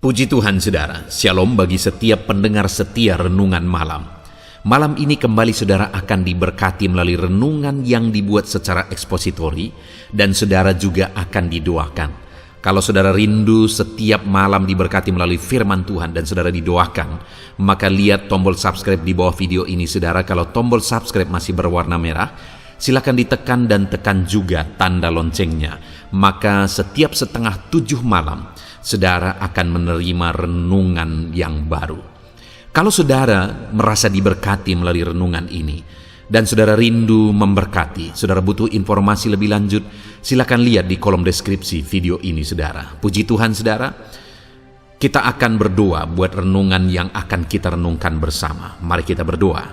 Puji Tuhan saudara, shalom bagi setiap pendengar setia renungan malam. Malam ini kembali saudara akan diberkati melalui renungan yang dibuat secara ekspositori dan saudara juga akan didoakan. Kalau saudara rindu setiap malam diberkati melalui firman Tuhan dan saudara didoakan, maka lihat tombol subscribe di bawah video ini saudara. Kalau tombol subscribe masih berwarna merah, silakan ditekan dan tekan juga tanda loncengnya. Maka setiap 6:30 malam, saudara akan menerima renungan yang baru. Kalau saudara merasa diberkati melalui renungan ini, dan saudara rindu memberkati, saudara butuh informasi lebih lanjut, silakan lihat di kolom deskripsi video ini saudara. Puji Tuhan saudara, kita akan berdoa buat renungan yang akan kita renungkan bersama. Mari kita berdoa.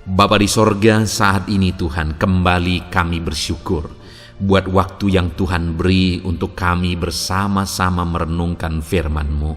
Bapa di sorga, saat ini Tuhan kembali kami bersyukur buat waktu yang Tuhan beri untuk kami bersama-sama merenungkan firman-Mu.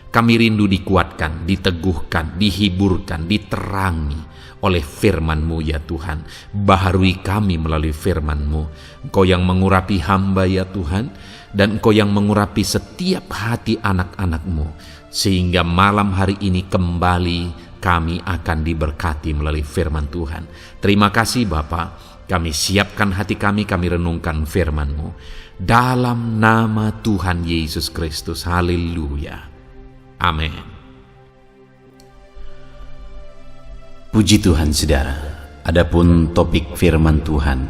Kami rindu dikuatkan, diteguhkan, dihiburkan, diterangi oleh firman-Mu ya Tuhan. Baharui kami melalui firman-Mu. Engkau yang mengurapi hamba ya Tuhan, dan Engkau yang mengurapi setiap hati anak-anak-Mu, sehingga malam hari ini kembali kami akan diberkati melalui firman Tuhan. Terima kasih Bapa. Kami siapkan hati kami renungkan firman-Mu. Dalam nama Tuhan Yesus Kristus. Haleluya. Amin. Puji Tuhan saudara. Adapun topik firman Tuhan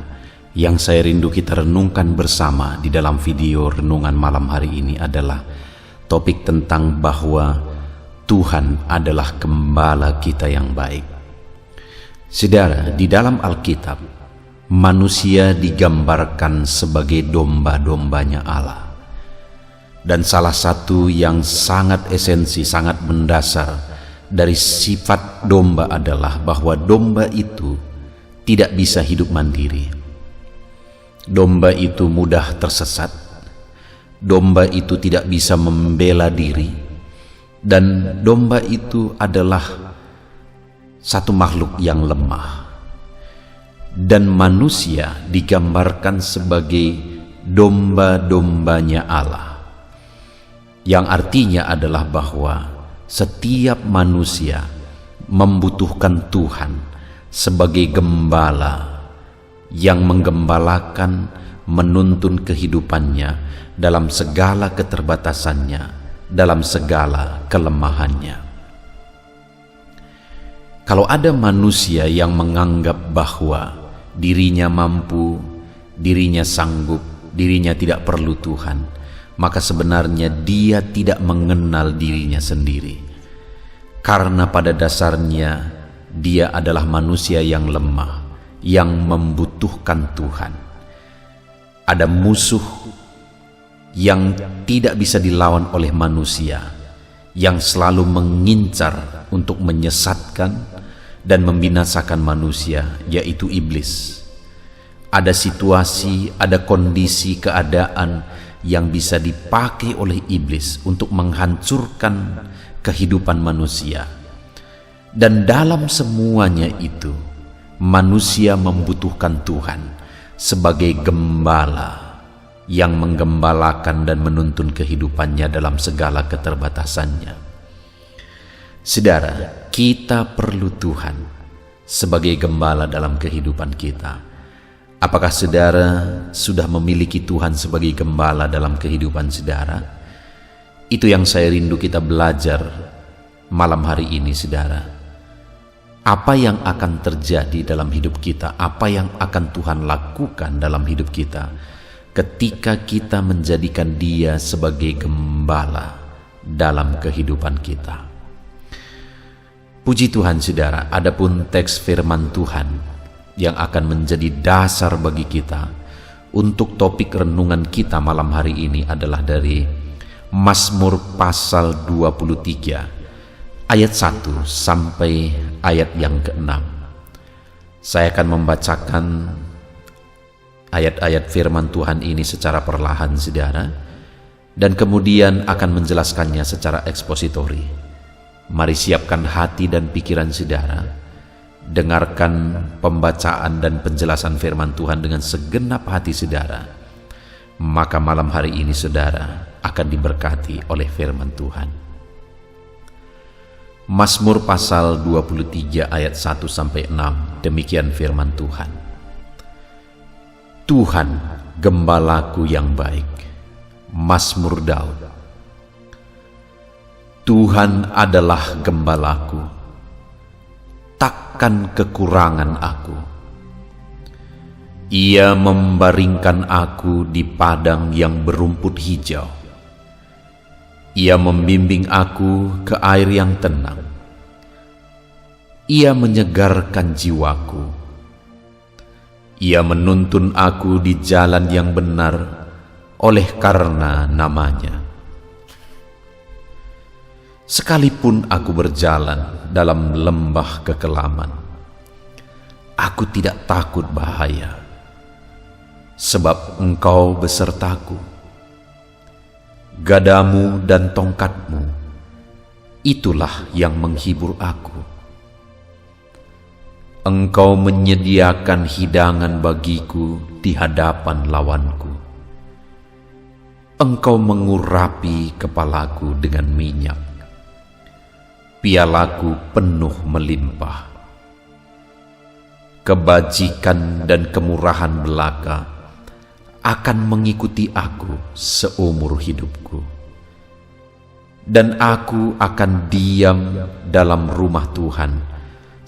yang saya rindu kita renungkan bersama di dalam video renungan malam hari ini adalah topik tentang bahwa Tuhan adalah gembala kita yang baik. Saudara, di dalam Alkitab manusia digambarkan sebagai domba-dombanya Allah. Dan salah satu yang sangat esensi, sangat mendasar dari sifat domba adalah bahwa domba itu tidak bisa hidup mandiri. Domba itu mudah tersesat. Domba itu tidak bisa membela diri. Dan domba itu adalah satu makhluk yang lemah. Dan manusia digambarkan sebagai domba-dombanya Allah, yang artinya adalah bahwa setiap manusia membutuhkan Tuhan sebagai gembala yang menggembalakan, menuntun kehidupannya dalam segala keterbatasannya, dalam segala kelemahannya. Kalau ada manusia yang menganggap bahwa dirinya mampu, dirinya sanggup, dirinya tidak perlu Tuhan, maka sebenarnya dia tidak mengenal dirinya sendiri. Karena pada dasarnya dia adalah manusia yang lemah, yang membutuhkan Tuhan. Ada musuh yang tidak bisa dilawan oleh manusia, yang selalu mengincar untuk menyesatkan dan membinasakan manusia, yaitu iblis. Ada situasi, ada kondisi, keadaan yang bisa dipakai oleh iblis untuk menghancurkan kehidupan manusia. Dan dalam semuanya itu, manusia membutuhkan Tuhan sebagai gembala yang menggembalakan dan menuntun kehidupannya dalam segala keterbatasannya. Saudara, kita perlu Tuhan sebagai gembala dalam kehidupan kita. Apakah saudara sudah memiliki Tuhan sebagai gembala dalam kehidupan saudara? Itu yang saya rindu kita belajar malam hari ini saudara. Apa yang akan terjadi dalam hidup kita? Apa yang akan Tuhan lakukan dalam hidup kita ketika kita menjadikan Dia sebagai gembala dalam kehidupan kita? Puji Tuhan saudara, adapun teks firman Tuhan yang akan menjadi dasar bagi kita untuk topik renungan kita malam hari ini adalah dari Mazmur pasal 23 ayat 1 sampai ayat yang ke-6. Saya akan membacakan ayat-ayat firman Tuhan ini secara perlahan saudara, dan kemudian akan menjelaskannya secara ekspositori. Mari siapkan hati dan pikiran saudara, dengarkan pembacaan dan penjelasan firman Tuhan dengan segenap hati saudara. Maka malam hari ini saudara akan diberkati oleh firman Tuhan. Mazmur pasal 23 ayat 1-6, demikian firman Tuhan. Tuhan, gembalaku yang baik. Mazmur Daud. Tuhan adalah gembalaku, takkan kekurangan aku. Ia membaringkan aku di padang yang berumput hijau. Ia membimbing aku ke air yang tenang. Ia menyegarkan jiwaku. Ia menuntun aku di jalan yang benar oleh karena namanya. Sekalipun aku berjalan dalam lembah kekelaman, aku tidak takut bahaya, sebab Engkau besertaku. Gadamu dan tongkatmu, itulah yang menghibur aku. Engkau menyediakan hidangan bagiku di hadapan lawanku. Engkau mengurapi kepalaku dengan minyak. Pialaku penuh melimpah. Kebajikan dan kemurahan belaka akan mengikuti aku seumur hidupku, dan aku akan diam dalam rumah Tuhan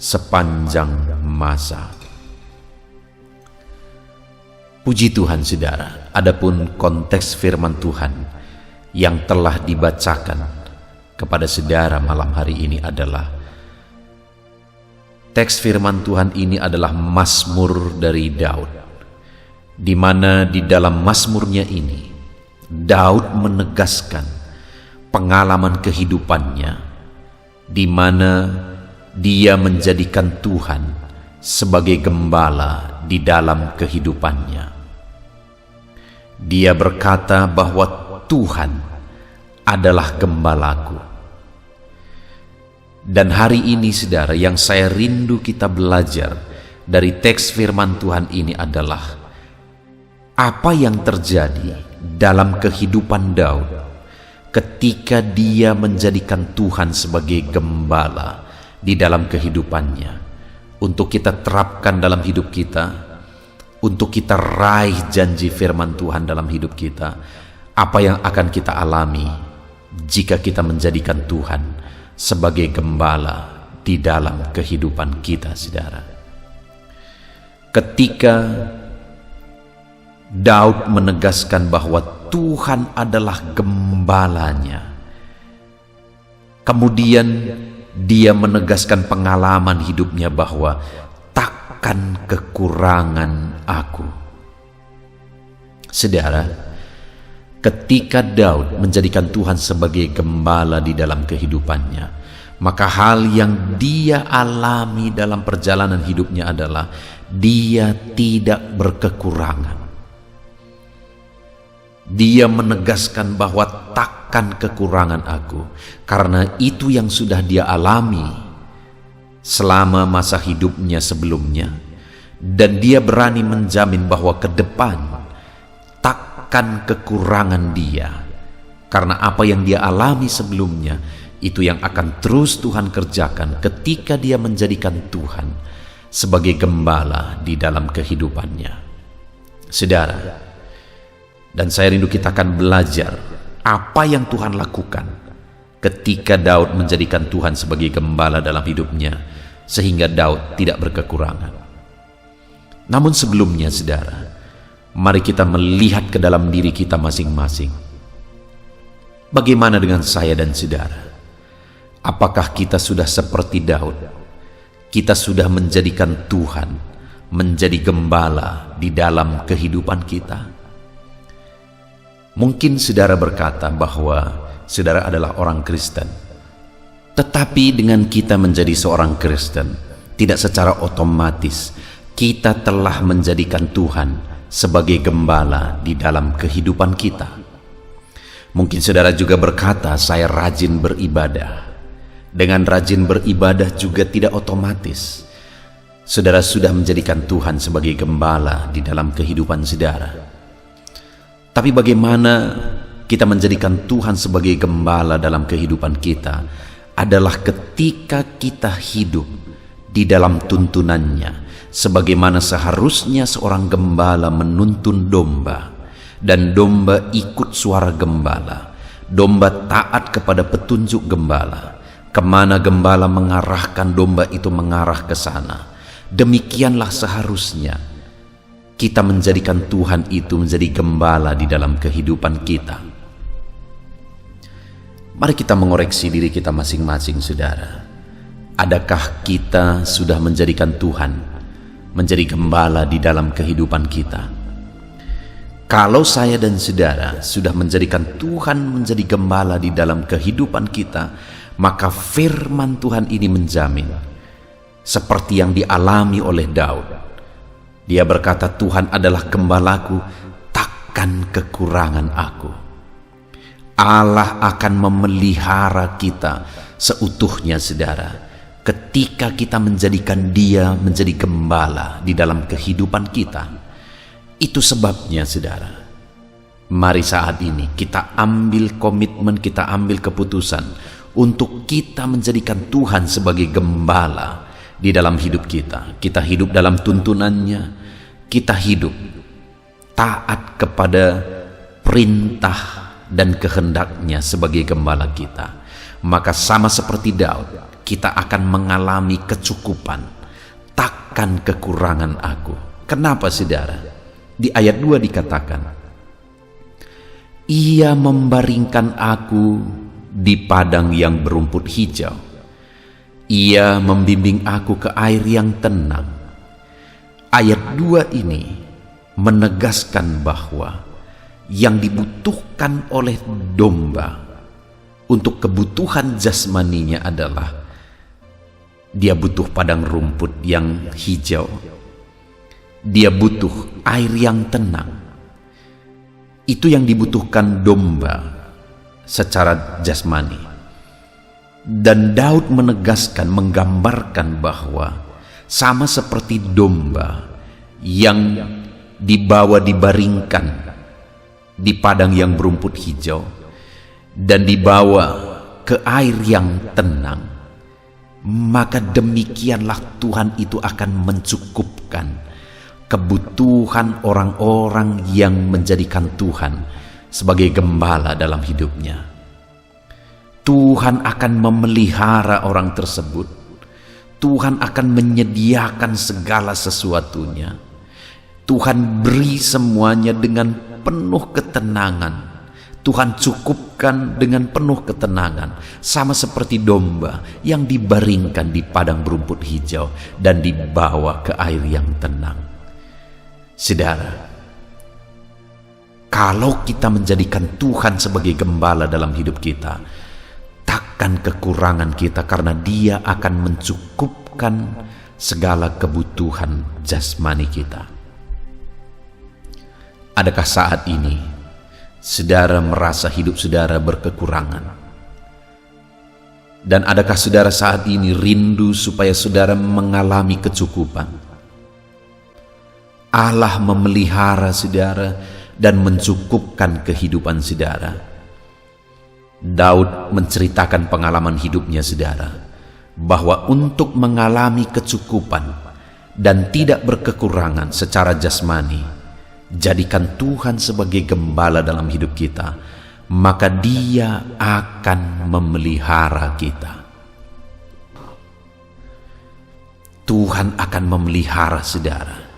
sepanjang masa. Puji Tuhan, saudara. Adapun konteks firman Tuhan yang telah dibacakan kepada saudara malam hari ini adalah teks firman Tuhan ini adalah Mazmur dari Daud, di mana di dalam Mazmurnya ini Daud menegaskan pengalaman kehidupannya, di mana dia menjadikan Tuhan sebagai gembala di dalam kehidupannya. Dia berkata bahwa Tuhan adalah gembalaku. Dan hari ini, saudara, yang saya rindu kita belajar dari teks firman Tuhan ini adalah apa yang terjadi dalam kehidupan Daud ketika dia menjadikan Tuhan sebagai gembala di dalam kehidupannya, untuk kita terapkan dalam hidup kita, untuk kita raih janji firman Tuhan dalam hidup kita. Apa yang akan kita alami jika kita menjadikan Tuhan sebagai gembala di dalam kehidupan kita, saudara. Ketika Daud menegaskan bahwa Tuhan adalah gembalanya, kemudian dia menegaskan pengalaman hidupnya bahwa takkan kekurangan aku. Saudara, ketika Daud menjadikan Tuhan sebagai gembala di dalam kehidupannya, maka hal yang dia alami dalam perjalanan hidupnya adalah dia tidak berkekurangan. Dia menegaskan bahwa takkan kekurangan aku, karena itu yang sudah dia alami selama masa hidupnya sebelumnya, dan dia berani menjamin bahwa ke depan takkan kekurangan dia, karena apa yang dia alami sebelumnya itu yang akan terus Tuhan kerjakan ketika dia menjadikan Tuhan sebagai gembala di dalam kehidupannya. Saudara, dan saya rindu kita akan belajar apa yang Tuhan lakukan ketika Daud menjadikan Tuhan sebagai gembala dalam hidupnya, sehingga Daud tidak berkekurangan. Namun sebelumnya, saudara, mari kita melihat ke dalam diri kita masing-masing. Bagaimana dengan saya dan saudara? Apakah kita sudah seperti Daud? Kita sudah menjadikan Tuhan menjadi gembala di dalam kehidupan kita? Mungkin saudara berkata bahwa saudara adalah orang Kristen, tetapi dengan kita menjadi seorang Kristen, tidak secara otomatis kita telah menjadikan Tuhan sebagai gembala di dalam kehidupan kita. Mungkin saudara juga berkata, saya rajin beribadah. Dengan rajin beribadah juga tidak otomatis saudara sudah menjadikan Tuhan sebagai gembala di dalam kehidupan saudara. Tapi bagaimana kita menjadikan Tuhan sebagai gembala dalam kehidupan kita adalah ketika kita hidup di dalam tuntunannya, sebagaimana seharusnya seorang gembala menuntun domba, dan domba ikut suara gembala. Domba taat kepada petunjuk gembala. Kemana gembala mengarahkan, domba itu mengarah ke sana. Demikianlah seharusnya kita menjadikan Tuhan itu menjadi gembala di dalam kehidupan kita. Mari kita mengoreksi diri kita masing-masing, saudara. Adakah kita sudah menjadikan Tuhan menjadi gembala di dalam kehidupan kita? Kalau saya dan saudara sudah menjadikan Tuhan menjadi gembala di dalam kehidupan kita, maka firman Tuhan ini menjamin, seperti yang dialami oleh Daud. Dia berkata, Tuhan adalah gembalaku, takkan kekurangan aku. Allah akan memelihara kita seutuhnya, saudara, ketika kita menjadikan Dia menjadi gembala di dalam kehidupan kita. Itu sebabnya, saudara, mari saat ini kita ambil komitmen, kita ambil keputusan untuk kita menjadikan Tuhan sebagai gembala di dalam hidup kita. Kita hidup dalam tuntunannya, kita hidup taat kepada perintah dan kehendaknya sebagai gembala kita. Maka sama seperti Daud, kita akan mengalami kecukupan. Takkan kekurangan aku. Kenapa, saudara? Di ayat 2 dikatakan, Ia membaringkan aku di padang yang berumput hijau. Ia membimbing aku ke air yang tenang. Ayat 2 ini menegaskan bahwa yang dibutuhkan oleh domba untuk kebutuhan jasmaninya adalah dia butuh padang rumput yang hijau. Dia butuh air yang tenang. Itu yang dibutuhkan domba secara jasmani. Dan Daud menegaskan, menggambarkan bahwa sama seperti domba yang dibaringkan di padang yang berumput hijau dan dibawa ke air yang tenang, maka demikianlah Tuhan itu akan mencukupkan kebutuhan orang-orang yang menjadikan Tuhan sebagai gembala dalam hidupnya. Tuhan akan memelihara orang tersebut. Tuhan akan menyediakan segala sesuatunya. Tuhan beri semuanya dengan penuh ketenangan. Tuhan cukupkan dengan penuh ketenangan, sama seperti domba yang dibaringkan di padang berumput hijau dan dibawa ke air yang tenang. Saudara, kalau kita menjadikan Tuhan sebagai gembala dalam hidup kita, takkan kekurangan kita, karena Dia akan mencukupkan segala kebutuhan jasmani kita. Adakah saat ini saudara merasa hidup saudara berkekurangan? Dan adakah saudara saat ini rindu supaya saudara mengalami kecukupan? Allah memelihara saudara dan mencukupkan kehidupan saudara. Daud menceritakan pengalaman hidupnya, saudara, bahwa untuk mengalami kecukupan dan tidak berkekurangan secara jasmani, jadikan Tuhan sebagai gembala dalam hidup kita, maka Dia akan memelihara kita. Tuhan akan memelihara saudara.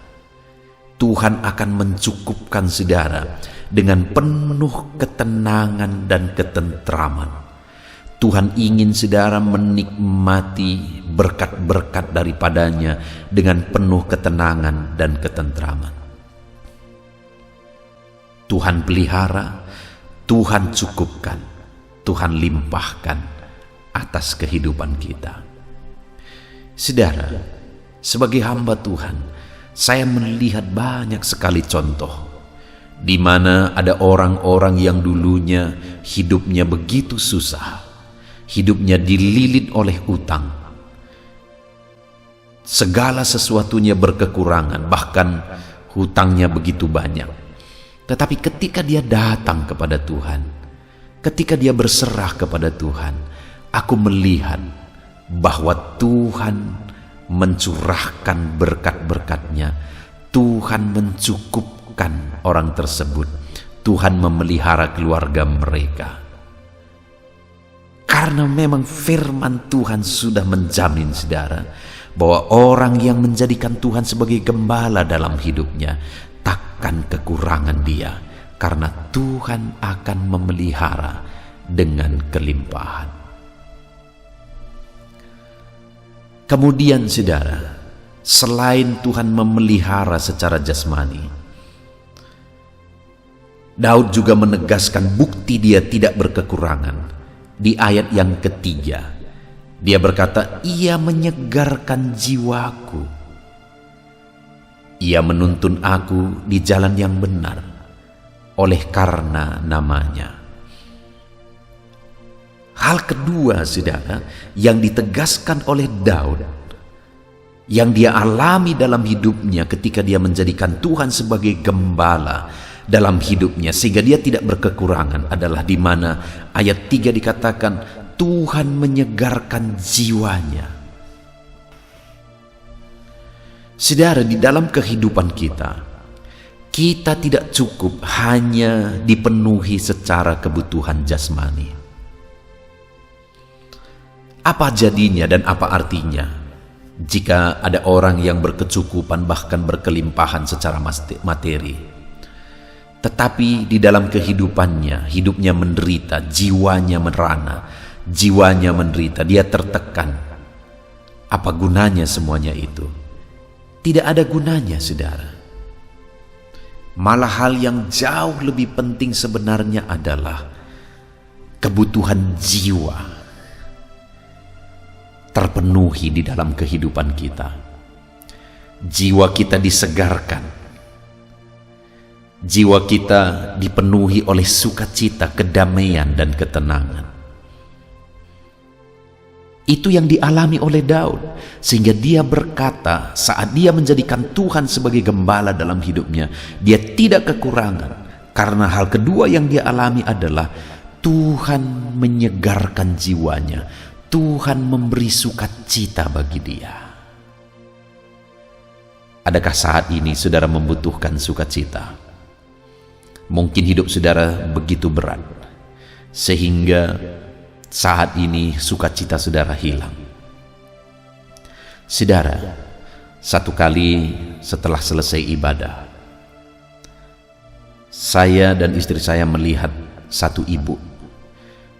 Tuhan akan mencukupkan saudara dengan penuh ketenangan dan ketentraman. Tuhan ingin saudara menikmati berkat-berkat daripadanya dengan penuh ketenangan dan ketentraman. Tuhan pelihara, Tuhan cukupkan, Tuhan limpahkan atas kehidupan kita. Saudara, sebagai hamba Tuhan, saya melihat banyak sekali contoh di mana ada orang-orang yang dulunya hidupnya begitu susah, hidupnya dililit oleh utang, segala sesuatunya berkekurangan, bahkan hutangnya begitu banyak. Tetapi ketika dia datang kepada Tuhan, ketika dia berserah kepada Tuhan, aku melihat bahwa Tuhan mencurahkan berkat-berkat-Nya. Tuhan mencukupkan orang tersebut. Tuhan memelihara keluarga mereka. Karena memang firman Tuhan sudah menjamin, saudara, bahwa orang yang menjadikan Tuhan sebagai gembala dalam hidupnya takkan kekurangan dia, karena Tuhan akan memelihara dengan kelimpahan. Kemudian, saudara, selain Tuhan memelihara secara jasmani, Daud juga menegaskan bukti dia tidak berkekurangan. Di ayat yang ketiga, dia berkata, "Ia menyegarkan jiwaku. Ia menuntun aku di jalan yang benar oleh karena namanya." Hal kedua, saudara, yang ditegaskan oleh Daud, yang dia alami dalam hidupnya ketika dia menjadikan Tuhan sebagai gembala dalam hidupnya sehingga dia tidak berkekurangan, adalah di mana ayat 3 dikatakan Tuhan menyegarkan jiwanya. Saudara, di dalam kehidupan kita tidak cukup hanya dipenuhi secara kebutuhan jasmani. Apa jadinya dan apa artinya jika ada orang yang berkecukupan bahkan berkelimpahan secara materi, tetapi di dalam kehidupannya, hidupnya menderita, jiwanya merana, jiwanya menderita, dia tertekan? Apa gunanya semuanya itu? Tidak ada gunanya, saudara. Malah hal yang jauh lebih penting sebenarnya adalah kebutuhan jiwa terpenuhi di dalam kehidupan kita. Jiwa kita disegarkan. Jiwa kita dipenuhi oleh sukacita, kedamaian, dan ketenangan. Itu yang dialami oleh Daud, sehingga dia berkata saat dia menjadikan Tuhan sebagai gembala dalam hidupnya, dia tidak kekurangan. Karena hal kedua yang dia alami adalah Tuhan menyegarkan jiwanya. Tuhan memberi sukacita bagi dia. Adakah saat ini saudara membutuhkan sukacita? Mungkin hidup saudara begitu berat, sehingga saat ini sukacita saudara hilang. Saudara, satu kali setelah selesai ibadah, saya dan istri saya melihat satu ibu.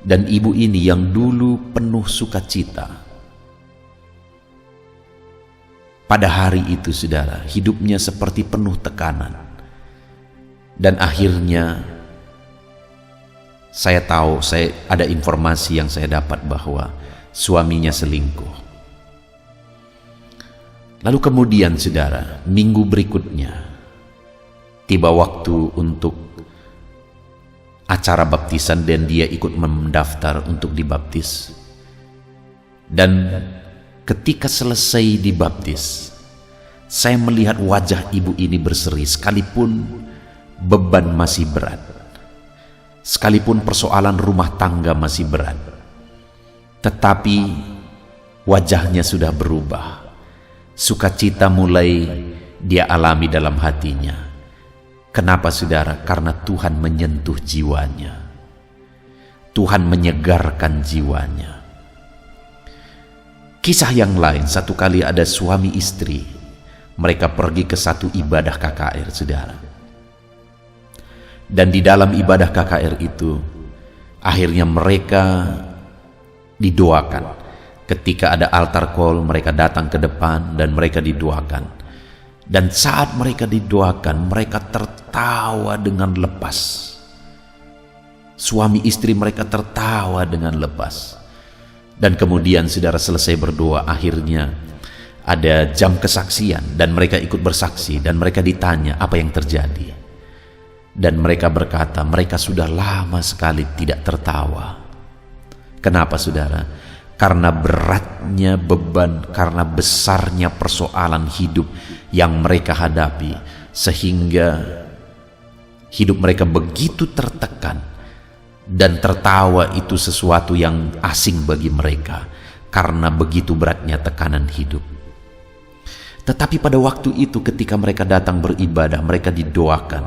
Dan ibu ini yang dulu penuh sukacita, pada hari itu, saudara, hidupnya seperti penuh tekanan. Dan akhirnya saya tahu, ada informasi yang saya dapat bahwa suaminya selingkuh. Lalu kemudian, saudara, minggu berikutnya tiba waktu untuk acara baptisan dan dia ikut mendaftar untuk dibaptis. Dan ketika selesai dibaptis, saya melihat wajah ibu ini berseri sekalipun beban masih berat, sekalipun persoalan rumah tangga masih berat, tetapi wajahnya sudah berubah. Sukacita mulai dia alami dalam hatinya. Kenapa, saudara? Karena Tuhan menyentuh jiwanya. Tuhan menyegarkan jiwanya. Kisah yang lain, satu kali ada suami istri. Mereka pergi ke satu ibadah KKR, saudara. Dan di dalam ibadah KKR itu, akhirnya mereka didoakan. Ketika ada altar call, mereka datang ke depan dan mereka didoakan. Dan saat mereka didoakan, mereka tertawa dengan lepas. Suami istri mereka tertawa dengan lepas. Dan kemudian saudara selesai berdoa, akhirnya ada jam kesaksian dan mereka ikut bersaksi dan mereka ditanya apa yang terjadi. Dan mereka berkata, mereka sudah lama sekali tidak tertawa. Kenapa, saudara? Karena beratnya beban, karena besarnya persoalan hidup yang mereka hadapi, sehingga hidup mereka begitu tertekan, Dan tertawa itu sesuatu yang asing bagi mereka karena begitu beratnya tekanan hidup. Tetapi pada waktu itu ketika mereka datang beribadah, mereka didoakan,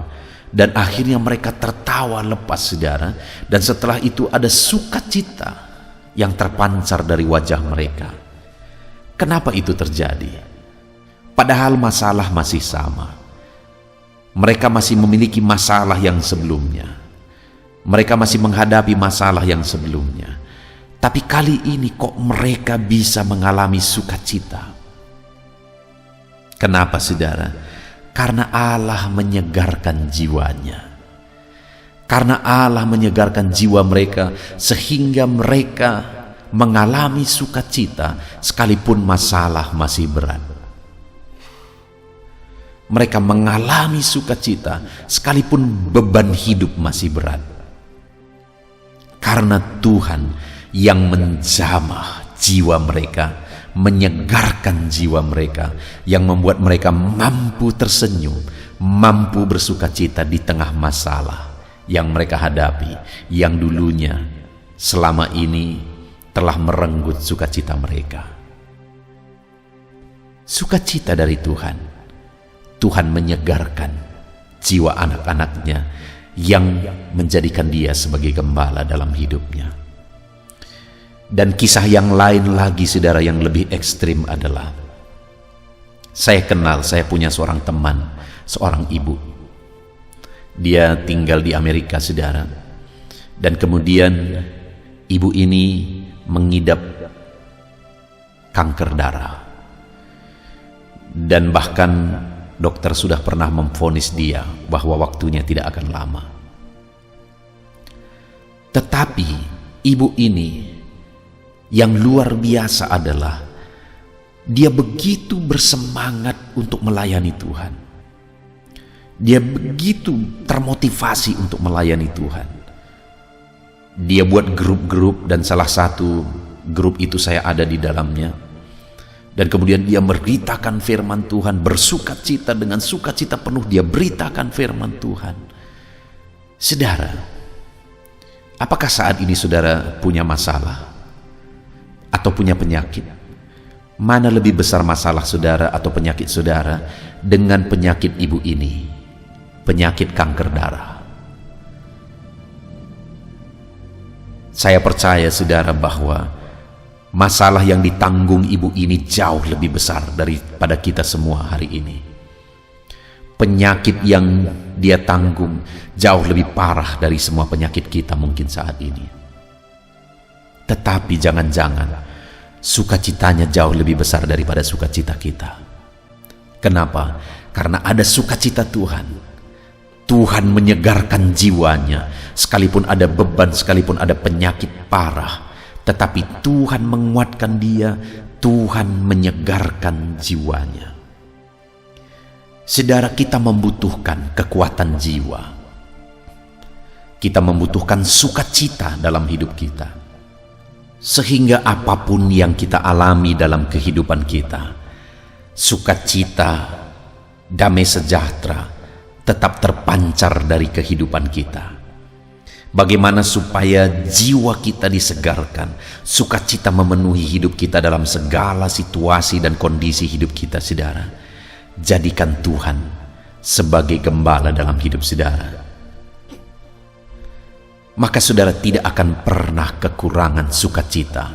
dan akhirnya mereka tertawa lepas, saudara. Dan setelah itu ada sukacita yang terpancar dari wajah mereka. Kenapa itu terjadi? Padahal masalah masih sama. Mereka masih memiliki masalah yang sebelumnya. Mereka masih menghadapi masalah yang sebelumnya. Tapi kali ini kok mereka bisa mengalami sukacita? Kenapa, saudara? Karena Allah menyegarkan jiwanya. Karena Allah menyegarkan jiwa mereka sehingga mereka mengalami sukacita sekalipun masalah masih berat. Mereka mengalami sukacita sekalipun beban hidup masih berat. Karena Tuhan yang menjamah jiwa mereka, menyegarkan jiwa mereka, yang membuat mereka mampu tersenyum, mampu bersukacita di tengah masalah yang mereka hadapi, yang dulunya selama ini telah merenggut sukacita mereka. Sukacita dari Tuhan. Tuhan menyegarkan jiwa anak-anaknya yang menjadikan dia sebagai gembala dalam hidupnya. Dan kisah yang lain lagi, saudara, yang lebih ekstrim adalah saya punya seorang teman, seorang ibu. Dia tinggal di Amerika, saudara. Dan kemudian ibu ini mengidap kanker darah. Dan bahkan dokter sudah pernah memvonis dia bahwa waktunya tidak akan lama. Tetapi ibu ini yang luar biasa adalah dia begitu bersemangat untuk melayani Tuhan. Dia begitu termotivasi untuk melayani Tuhan. Dia buat grup-grup, dan salah satu grup itu saya ada di dalamnya. Dan kemudian dia memberitakan firman Tuhan, bersukacita, dengan sukacita penuh dia beritakan firman Tuhan. Saudara, apakah saat ini saudara punya masalah atau punya penyakit? Mana lebih besar masalah saudara atau penyakit saudara dengan penyakit ibu ini, penyakit kanker darah? Saya percaya, saudara, bahwa masalah yang ditanggung ibu ini jauh lebih besar daripada kita semua hari ini. Penyakit yang dia tanggung jauh lebih parah dari semua penyakit kita mungkin saat ini. Tetapi jangan-jangan sukacitanya jauh lebih besar daripada sukacita kita. Kenapa? Karena ada sukacita Tuhan. Tuhan menyegarkan jiwanya, sekalipun ada beban, sekalipun ada penyakit parah. Tetapi Tuhan menguatkan dia, Tuhan menyegarkan jiwanya. Saudara, kita membutuhkan kekuatan jiwa. Kita membutuhkan sukacita dalam hidup kita. Sehingga apapun yang kita alami dalam kehidupan kita, sukacita, damai sejahtera tetap terpancar dari kehidupan kita. Bagaimana supaya jiwa kita disegarkan, sukacita memenuhi hidup kita dalam segala situasi dan kondisi hidup kita, saudara. Jadikan Tuhan sebagai gembala dalam hidup saudara. Maka saudara tidak akan pernah kekurangan sukacita.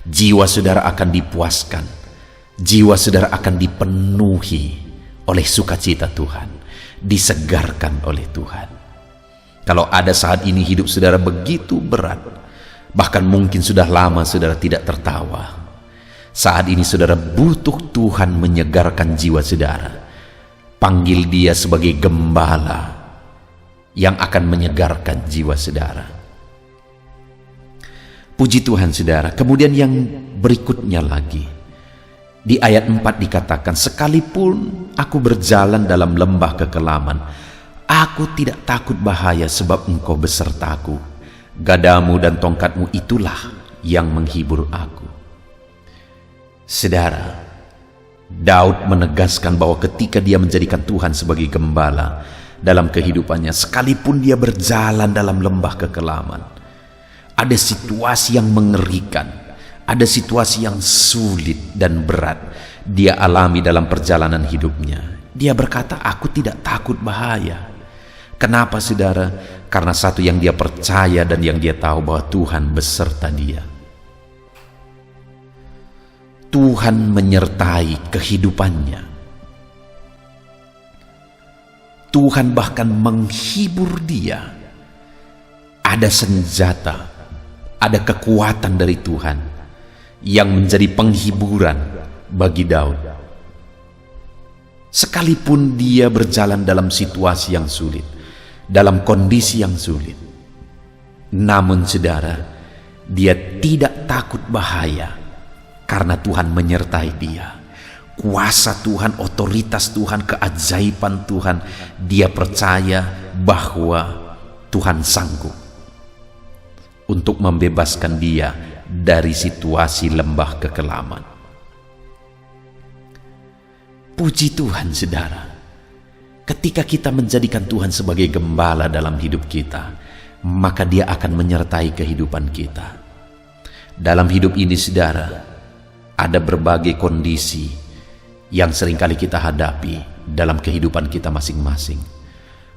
Jiwa saudara akan dipuaskan. Jiwa saudara akan dipenuhi oleh sukacita Tuhan, disegarkan oleh Tuhan. Kalau ada saat ini hidup saudara begitu berat, bahkan mungkin sudah lama saudara tidak tertawa, saat ini saudara butuh Tuhan menyegarkan jiwa saudara. Panggil dia sebagai gembala yang akan menyegarkan jiwa saudara. Puji Tuhan, saudara. Kemudian yang berikutnya lagi, di ayat 4 dikatakan, sekalipun aku berjalan dalam lembah kekelaman, aku tidak takut bahaya, sebab engkau besertaku. Gadamu dan tongkatmu itulah yang menghibur aku. Saudara, Daud menegaskan bahwa ketika dia menjadikan Tuhan sebagai gembala dalam kehidupannya, sekalipun dia berjalan dalam lembah kekelaman, Ada situasi yang mengerikan, ada situasi yang sulit dan berat dia alami dalam perjalanan hidupnya. Dia berkata, aku tidak takut bahaya. Kenapa saudara? Karena satu yang dia percaya dan yang dia tahu bahwa Tuhan beserta dia. Tuhan menyertai kehidupannya. Tuhan bahkan menghibur dia. Ada senjata, ada kekuatan dari Tuhan yang menjadi penghiburan bagi Daud. Sekalipun dia berjalan dalam situasi yang sulit, dalam kondisi yang sulit, namun saudara, dia tidak takut bahaya karena Tuhan menyertai dia. Kuasa Tuhan, otoritas Tuhan, keajaiban Tuhan, dia percaya bahwa Tuhan sanggup untuk membebaskan dia dari situasi lembah kekelaman. Puji Tuhan saudara, ketika kita menjadikan Tuhan sebagai gembala dalam hidup kita, maka dia akan menyertai kehidupan kita. Dalam hidup ini saudara, ada berbagai kondisi yang seringkali kita hadapi dalam kehidupan kita masing-masing.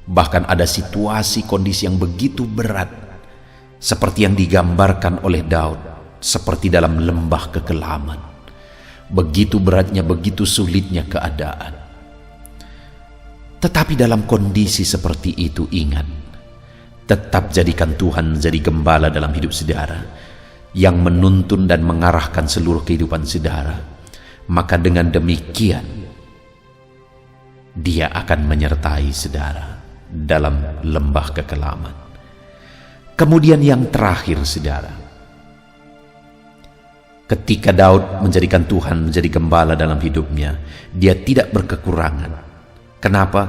Bahkan ada situasi kondisi yang begitu berat, seperti yang digambarkan oleh Daud, seperti dalam lembah kekelaman. Begitu beratnya, begitu sulitnya keadaan. Tetapi dalam kondisi seperti itu, ingat, tetap jadikan Tuhan menjadi gembala dalam hidup saudara, yang menuntun dan mengarahkan seluruh kehidupan saudara. Maka dengan demikian, dia akan menyertai saudara dalam lembah kekelaman. Kemudian yang terakhir saudara, ketika Daud menjadikan Tuhan menjadi gembala dalam hidupnya, dia tidak berkekurangan. Kenapa?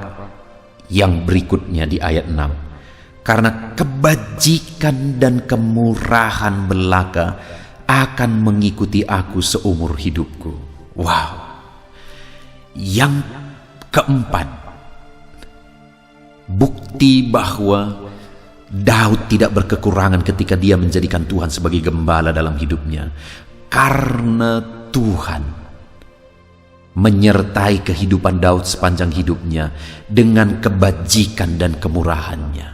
Yang berikutnya di ayat 6. Karena kebajikan dan kemurahan belaka akan mengikuti aku seumur hidupku. Wow. Yang keempat, bukti bahwa Daud tidak berkekurangan ketika dia menjadikan Tuhan sebagai gembala dalam hidupnya. Karena Tuhan menyertai kehidupan Daud sepanjang hidupnya dengan kebajikan dan kemurahannya.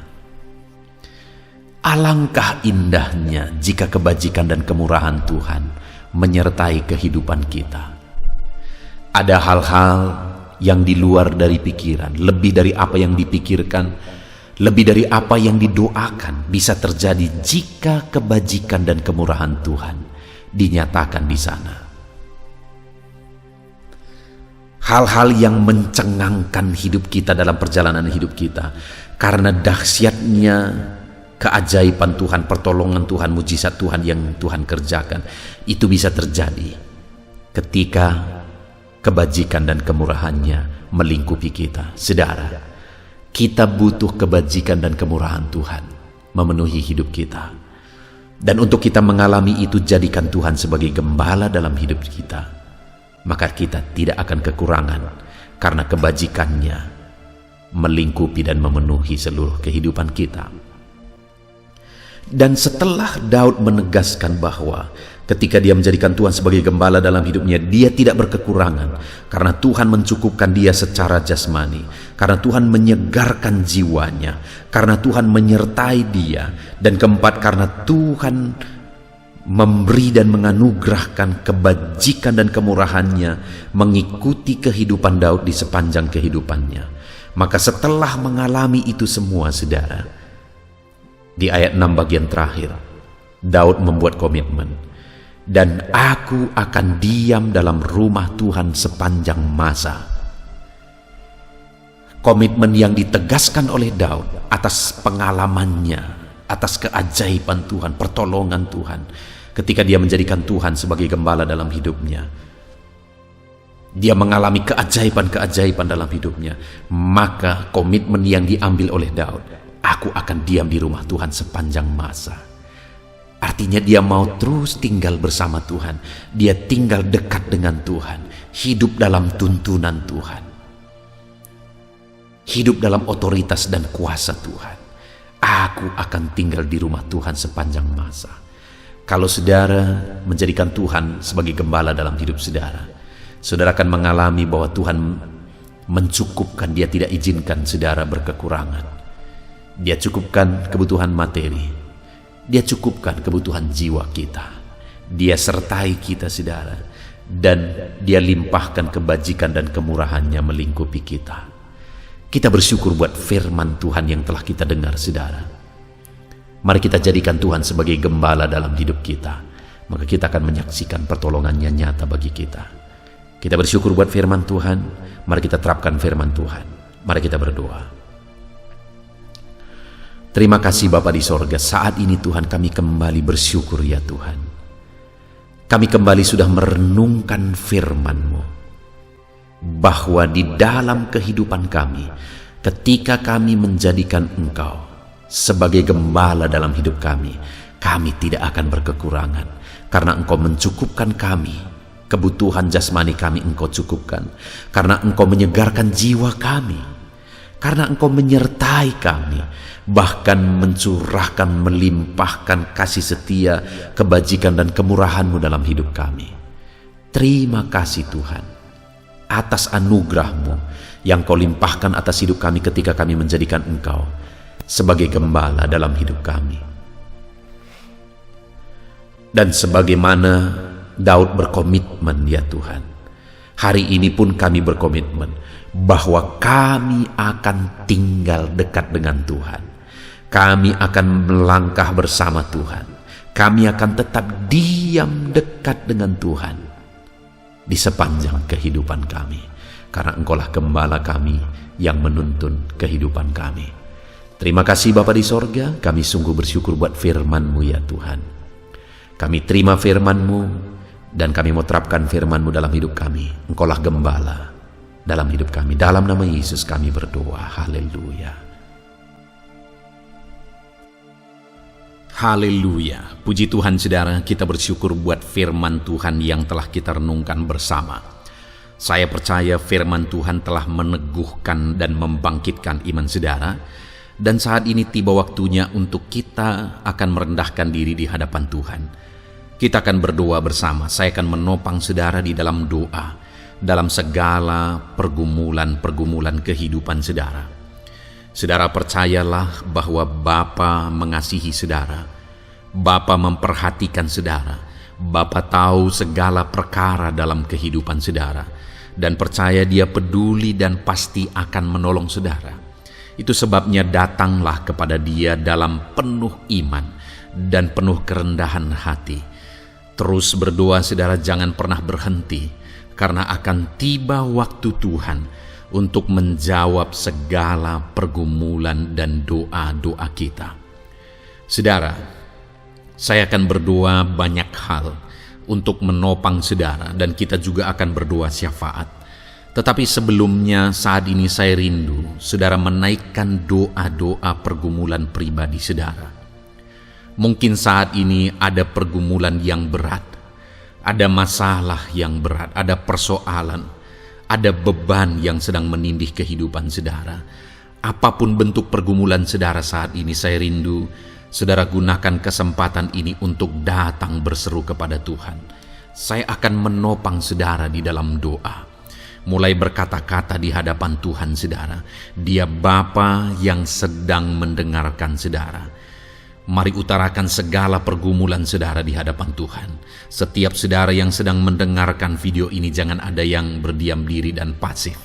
Alangkah indahnya jika kebajikan dan kemurahan Tuhan menyertai kehidupan kita. Ada hal-hal yang di luar dari pikiran, lebih dari apa yang dipikirkan, lebih dari apa yang didoakan bisa terjadi jika kebajikan dan kemurahan Tuhan dinyatakan di sana. Hal-hal yang mencengangkan hidup kita dalam perjalanan hidup kita, karena dahsyatnya keajaiban Tuhan, pertolongan Tuhan, mujizat Tuhan yang Tuhan kerjakan, itu bisa terjadi ketika kebajikan dan kemurahannya melingkupi kita. Saudara, kita butuh kebajikan dan kemurahan Tuhan memenuhi hidup kita. Dan untuk kita mengalami itu, jadikan Tuhan sebagai gembala dalam hidup kita. Maka kita tidak akan kekurangan, karena kebajikannya melingkupi dan memenuhi seluruh kehidupan kita. Dan setelah Daud menegaskan bahwa ketika dia menjadikan Tuhan sebagai gembala dalam hidupnya, dia tidak berkekurangan, karena Tuhan mencukupkan dia secara jasmani, karena Tuhan menyegarkan jiwanya, karena Tuhan menyertai dia. Dan keempat, karena Tuhan memberi dan menganugerahkan kebajikan dan kemurahannya mengikuti kehidupan Daud di sepanjang kehidupannya. Maka setelah mengalami itu semua, saudara, di ayat 6 bagian terakhir, Daud membuat komitmen, dan aku akan diam dalam rumah Tuhan sepanjang masa. Komitmen yang ditegaskan oleh Daud atas pengalamannya, atas keajaiban Tuhan, pertolongan Tuhan, ketika dia menjadikan Tuhan sebagai gembala dalam hidupnya. Dia mengalami keajaiban-keajaiban dalam hidupnya. Maka komitmen yang diambil oleh Daud, aku akan diam di rumah Tuhan sepanjang masa. Artinya dia mau terus tinggal bersama Tuhan. Dia tinggal dekat dengan Tuhan, hidup dalam tuntunan Tuhan, hidup dalam otoritas dan kuasa Tuhan. Aku akan tinggal di rumah Tuhan sepanjang masa. Kalau saudara menjadikan Tuhan sebagai gembala dalam hidup saudara, saudara akan mengalami bahwa Tuhan mencukupkan. Dia tidak izinkan saudara berkekurangan. Dia cukupkan kebutuhan materi, Dia cukupkan kebutuhan jiwa kita. Dia sertai kita saudara, dan Dia limpahkan kebajikan dan kemurahannya melingkupi kita. Kita bersyukur buat firman Tuhan yang telah kita dengar saudara. Mari kita jadikan Tuhan sebagai gembala dalam hidup kita, maka kita akan menyaksikan pertolongannya nyata bagi kita. Kita bersyukur buat firman Tuhan. Mari kita terapkan firman Tuhan. Mari kita berdoa. Terima kasih Bapa di sorga, saat ini Tuhan kami kembali bersyukur ya Tuhan. Kami kembali sudah merenungkan firman-Mu, bahwa di dalam kehidupan kami, ketika kami menjadikan Engkau sebagai gembala dalam hidup kami tidak akan berkekurangan, karena Engkau mencukupkan kami. Kebutuhan jasmani kami Engkau cukupkan, karena Engkau menyegarkan jiwa kami, karena Engkau menyertai kami, bahkan mencurahkan, melimpahkan kasih setia, kebajikan dan kemurahan-Mu dalam hidup kami. Terima kasih Tuhan atas anugerah-Mu yang Kau limpahkan atas hidup kami ketika kami menjadikan Engkau sebagai gembala dalam hidup kami. Dan sebagaimana Daud berkomitmen ya Tuhan, hari ini pun kami berkomitmen bahwa kami akan tinggal dekat dengan Tuhan. Kami akan melangkah bersama Tuhan. Kami akan tetap diam dekat dengan Tuhan di sepanjang kehidupan kami, karena Engkaulah gembala kami yang menuntun kehidupan kami. Terima kasih Bapa di sorga, kami sungguh bersyukur buat firman-Mu ya Tuhan. Kami terima firman-Mu, dan kami mau terapkan firman-Mu dalam hidup kami. Engkaulah gembala dalam hidup kami. Dalam nama Yesus kami berdoa. Haleluya. Haleluya. Puji Tuhan saudara, kita bersyukur buat firman Tuhan yang telah kita renungkan bersama. Saya percaya firman Tuhan telah meneguhkan dan membangkitkan iman saudara. Dan saat ini tiba waktunya untuk kita akan merendahkan diri di hadapan Tuhan. Kita akan berdoa bersama. Saya akan menopang saudara di dalam doa, dalam segala pergumulan-pergumulan kehidupan saudara. Saudara percayalah bahwa Bapa mengasihi saudara. Bapa memperhatikan saudara. Bapa tahu segala perkara dalam kehidupan saudara. Dan percaya Dia peduli dan pasti akan menolong saudara. Itu sebabnya datanglah kepada Dia dalam penuh iman dan penuh kerendahan hati. Terus berdoa saudara, jangan pernah berhenti, karena akan tiba waktu Tuhan untuk menjawab segala pergumulan dan doa-doa kita. Saudara, saya akan berdoa banyak hal untuk menopang saudara, dan kita juga akan berdoa syafaat. Tetapi sebelumnya saat ini saya rindu saudara menaikkan doa-doa pergumulan pribadi saudara. Mungkin saat ini ada pergumulan yang berat, ada masalah yang berat, ada persoalan, ada beban yang sedang menindih kehidupan saudara. Apapun bentuk pergumulan saudara saat ini, saya rindu saudara gunakan kesempatan ini untuk datang berseru kepada Tuhan. Saya akan menopang saudara di dalam doa. Mulai berkata-kata di hadapan Tuhan saudara. Dia Bapa yang sedang mendengarkan saudara. Mari utarakan segala pergumulan saudara di hadapan Tuhan. Setiap saudara yang sedang mendengarkan video ini, jangan ada yang berdiam diri dan pasif,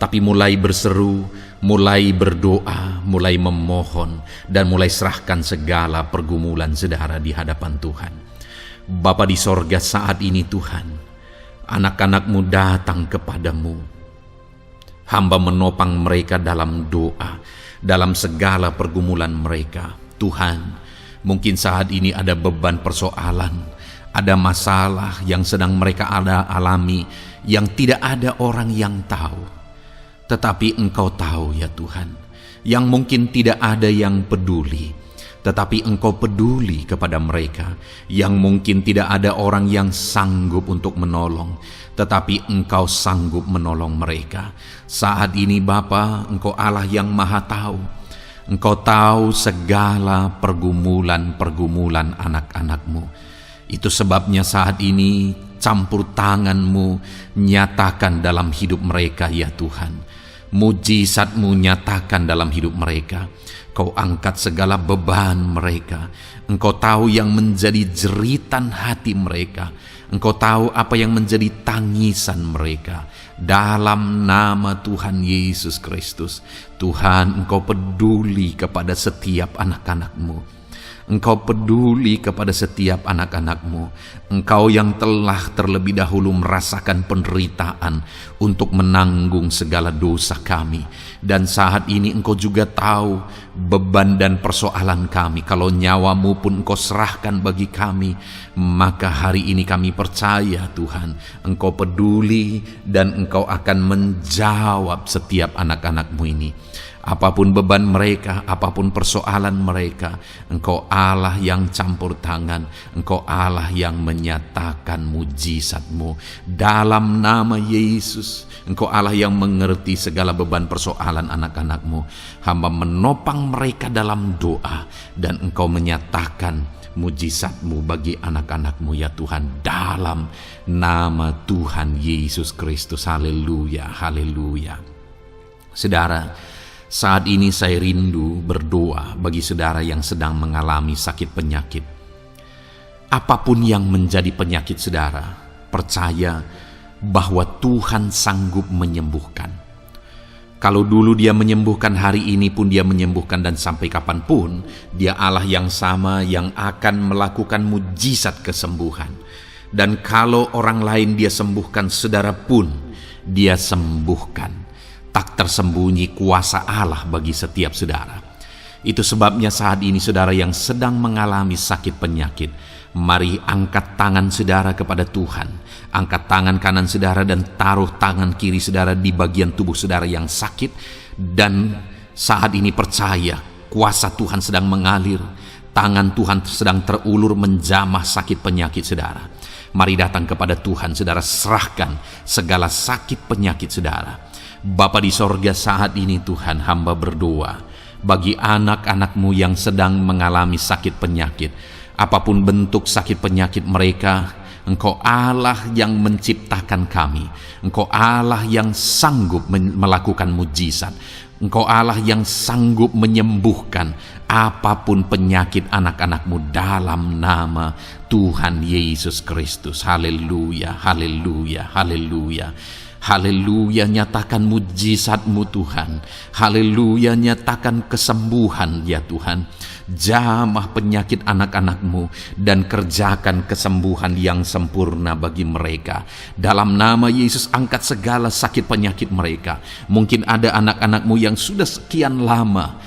tapi mulai berseru, mulai berdoa, mulai memohon, dan mulai serahkan segala pergumulan saudara di hadapan Tuhan. Bapa di sorga, saat ini Tuhan, anak-anak-Mu datang kepada-Mu. Hamba menopang mereka dalam doa, dalam segala pergumulan mereka. Tuhan, mungkin saat ini ada beban persoalan, ada masalah yang sedang mereka alami, yang tidak ada orang yang tahu. Tetapi Engkau tahu ya Tuhan, yang mungkin tidak ada yang peduli, tetapi Engkau peduli kepada mereka. Yang mungkin tidak ada orang yang sanggup untuk menolong, tetapi Engkau sanggup menolong mereka. Saat ini Bapa, Engkau Allah yang Maha Tahu. Engkau tahu segala pergumulan-pergumulan anak-anak-Mu. Itu sebabnya saat ini campur tangan-Mu nyatakan dalam hidup mereka ya Tuhan. Mujizat-Mu nyatakan dalam hidup mereka. Kau angkat segala beban mereka. Engkau tahu yang menjadi jeritan hati mereka. Engkau tahu apa yang menjadi tangisan mereka. Dalam nama Tuhan Yesus Kristus, Tuhan, Engkau peduli kepada setiap anak-anak-Mu. Engkau peduli kepada setiap anak-anak-Mu. Engkau yang telah terlebih dahulu merasakan penderitaan untuk menanggung segala dosa kami. Dan saat ini Engkau juga tahu beban dan persoalan kami. Kalau nyawa-Mu pun Engkau serahkan bagi kami, maka hari ini kami percaya Tuhan, Engkau peduli dan Engkau akan menjawab setiap anak-anak-Mu ini. Apapun beban mereka, apapun persoalan mereka, Engkau Allah yang campur tangan, Engkau Allah yang menyatakan mujizat-Mu. Dalam nama Yesus, Engkau Allah yang mengerti segala beban persoalan anak-anak-Mu. Hamba menopang mereka dalam doa, dan Engkau menyatakan mujizat-Mu bagi anak-anak-Mu ya Tuhan, dalam nama Tuhan Yesus Kristus. Haleluya, haleluya. Saudara, saat ini saya rindu berdoa bagi saudara yang sedang mengalami sakit penyakit. Apapun yang menjadi penyakit saudara, percaya bahwa Tuhan sanggup menyembuhkan. Kalau dulu Dia menyembuhkan, hari ini pun Dia menyembuhkan, dan sampai kapanpun Dia Allah yang sama yang akan melakukan mujizat kesembuhan. Dan kalau orang lain Dia sembuhkan, saudara pun Dia sembuhkan. Tak tersembunyi kuasa Allah bagi setiap saudara. Itu sebabnya saat ini saudara yang sedang mengalami sakit penyakit, mari angkat tangan saudara kepada Tuhan. Angkat tangan kanan saudara dan taruh tangan kiri saudara di bagian tubuh saudara yang sakit. Dan saat ini percaya kuasa Tuhan sedang mengalir. Tangan Tuhan sedang terulur menjamah sakit penyakit saudara. Mari datang kepada Tuhan saudara, serahkan segala sakit penyakit saudara. Bapa di sorga, saat ini Tuhan, hamba berdoa bagi anak-anak-Mu yang sedang mengalami sakit penyakit. Apapun bentuk sakit penyakit mereka, Engkau Allah yang menciptakan kami. Engkau Allah yang sanggup melakukan mujizat. Engkau Allah yang sanggup menyembuhkan apapun penyakit anak-anak-Mu dalam nama Tuhan Yesus Kristus. Haleluya, haleluya, haleluya. Haleluya, nyatakan mujizat-Mu Tuhan. Haleluya, nyatakan kesembuhan ya Tuhan. Jamah penyakit anak-anak-Mu dan kerjakan kesembuhan yang sempurna bagi mereka. Dalam nama Yesus, angkat segala sakit penyakit mereka. Mungkin ada anak-anak-Mu yang sudah sekian lama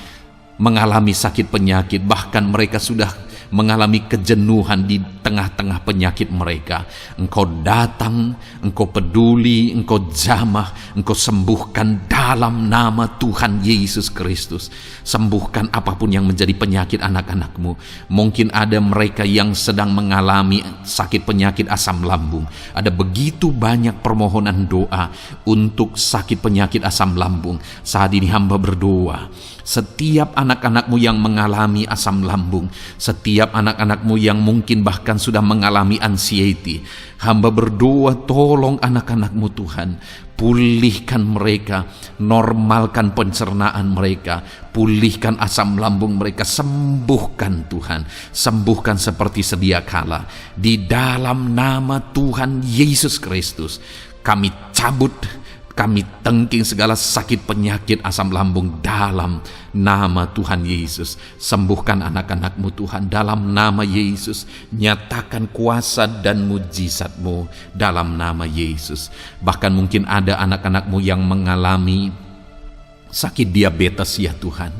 mengalami sakit penyakit, bahkan mereka sudah mengalami kejenuhan di tengah-tengah penyakit mereka. Engkau datang, Engkau peduli, Engkau jamah, Engkau sembuhkan dalam nama Tuhan Yesus Kristus. Sembuhkan apapun yang menjadi penyakit anak-anak-Mu. Mungkin ada mereka yang sedang mengalami sakit penyakit asam lambung. Ada begitu banyak permohonan doa untuk sakit penyakit asam lambung. Saat ini hamba berdoa, setiap anak-anak-Mu yang mengalami asam lambung, setiap anak-anak-Mu yang mungkin bahkan sudah mengalami anxiety, hamba berdoa, tolong anak-anak-Mu Tuhan, pulihkan mereka, normalkan pencernaan mereka, pulihkan asam lambung mereka, sembuhkan Tuhan, sembuhkan seperti sedia kala. Di dalam nama Tuhan Yesus Kristus, kami cabut, kami tengking segala sakit penyakit asam lambung dalam nama Tuhan Yesus. Sembuhkan anak-anak-Mu Tuhan dalam nama Yesus. Nyatakan kuasa dan mujizat-Mu dalam nama Yesus. Bahkan mungkin ada anak-anak-Mu yang mengalami sakit diabetes ya Tuhan,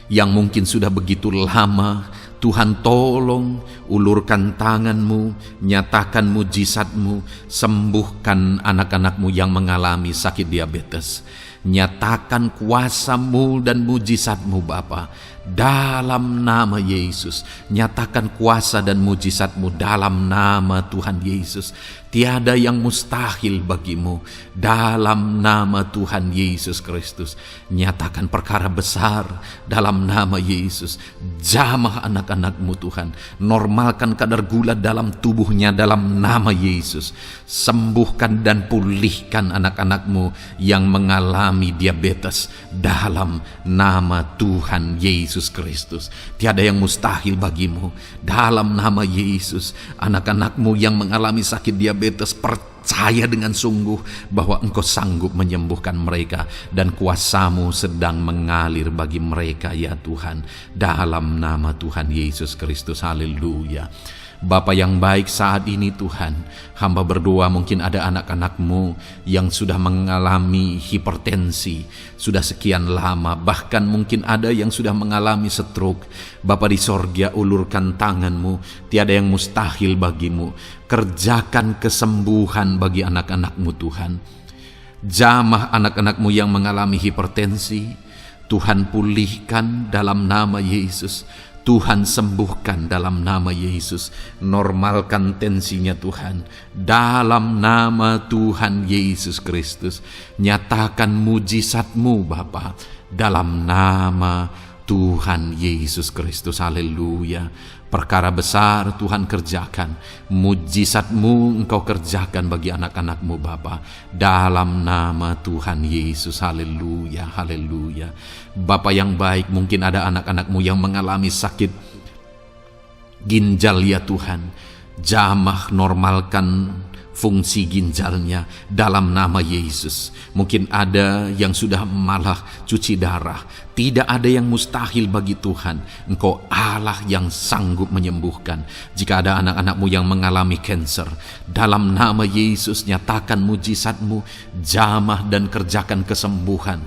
yang mungkin sudah begitu lama. Tuhan, tolong ulurkan tangan-Mu, nyatakan mujizat-Mu, sembuhkan anak-anak-Mu yang mengalami sakit diabetes. Nyatakan kuasa-Mu dan mujizat-Mu Bapa dalam nama Yesus. Nyatakan kuasa dan mujizat-Mu dalam nama Tuhan Yesus. Tiada yang mustahil bagimu dalam nama Tuhan Yesus Kristus. Nyatakan perkara besar dalam nama Yesus. Jamah anak-anak-Mu Tuhan. Normalkan kadar gula dalam tubuhnya dalam nama Yesus. Sembuhkan dan pulihkan anak-anak-Mu yang mengalami diabetes dalam nama Tuhan Yesus Kristus. Tiada yang mustahil bagimu dalam nama Yesus. Anak-anak-Mu yang mengalami sakit diabetes, percaya dengan sungguh bahwa Engkau sanggup menyembuhkan mereka dan kuasa-Mu sedang mengalir bagi mereka ya Tuhan, dalam nama Tuhan Yesus Kristus. Haleluya. Bapa yang baik, saat ini Tuhan, hamba berdoa mungkin ada anak-anak-Mu yang sudah mengalami hipertensi sudah sekian lama, bahkan mungkin ada yang sudah mengalami stroke. Bapa di sorga, ulurkan tangan-Mu, tiada yang mustahil bagimu. Kerjakan kesembuhan bagi anak-anak-Mu Tuhan. Jamah anak-anak-Mu yang mengalami hipertensi, Tuhan pulihkan dalam nama Yesus. Tuhan sembuhkan dalam nama Yesus. Normalkan tensinya Tuhan dalam nama Tuhan Yesus Kristus. Nyatakan mujizat-Mu Bapa dalam nama Tuhan Yesus Kristus. Haleluya. Perkara besar Tuhan kerjakan, mujizat-Mu Engkau kerjakan bagi anak-anak-Mu Bapa, dalam nama Tuhan Yesus. Haleluya, haleluya. Bapa yang baik, mungkin ada anak-anak-Mu yang mengalami sakit ginjal ya Tuhan. Jamah, normalkan fungsi ginjalnya dalam nama Yesus. Mungkin ada yang sudah malah cuci darah. Tidak ada yang mustahil bagi Tuhan. Engkau Allah yang sanggup menyembuhkan. Jika ada anak-anak-Mu yang mengalami kanker, dalam nama Yesus nyatakan mujizat-Mu, jamah dan kerjakan kesembuhan.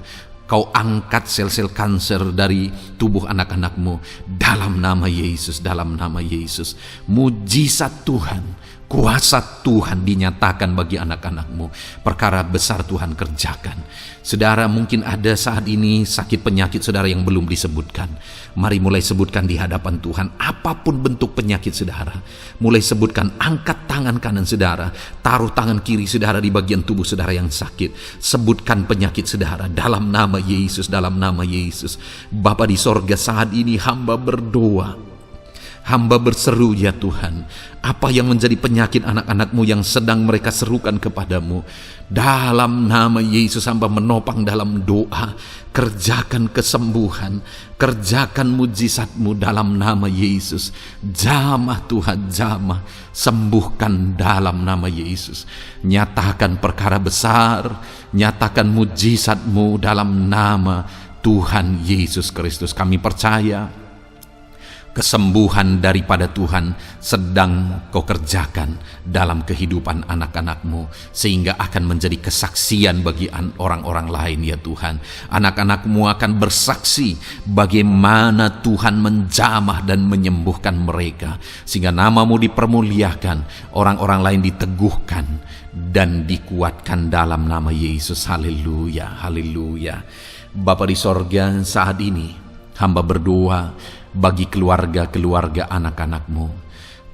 Kau angkat sel-sel kanker dari tubuh anak-anak-Mu dalam nama Yesus, dalam nama Yesus. Mujizat Tuhan, kuasa Tuhan dinyatakan bagi anak-anak-Mu. Perkara besar Tuhan kerjakan. Saudara, mungkin ada saat ini sakit penyakit saudara yang belum disebutkan. Mari mulai sebutkan di hadapan Tuhan. Apapun bentuk penyakit saudara, mulai sebutkan. Angkat tangan kanan saudara, taruh tangan kiri saudara di bagian tubuh saudara yang sakit. Sebutkan penyakit saudara dalam nama Yesus, dalam nama Yesus. Bapa di sorga, saat ini hamba berdoa, hamba berseru ya Tuhan, apa yang menjadi penyakit anak-anak-Mu yang sedang mereka serukan kepadamu, dalam nama Yesus hamba menopang dalam doa. Kerjakan kesembuhan, kerjakan mujizat-Mu dalam nama Yesus. Jamah Tuhan, jamah, sembuhkan dalam nama Yesus. Nyatakan perkara besar, nyatakan mujizat-Mu dalam nama Tuhan Yesus Kristus. Kami percaya kesembuhan daripada Tuhan sedang Kau kerjakan dalam kehidupan anak-anak-Mu, sehingga akan menjadi kesaksian bagi orang-orang lain ya Tuhan. Anak-anak-Mu akan bersaksi bagaimana Tuhan menjamah dan menyembuhkan mereka, sehingga nama-Mu dipermuliakan, orang-orang lain diteguhkan dan dikuatkan dalam nama Yesus. Haleluya, haleluya. Bapa di sorga, saat ini hamba berdoa bagi keluarga-keluarga anak-anak-Mu.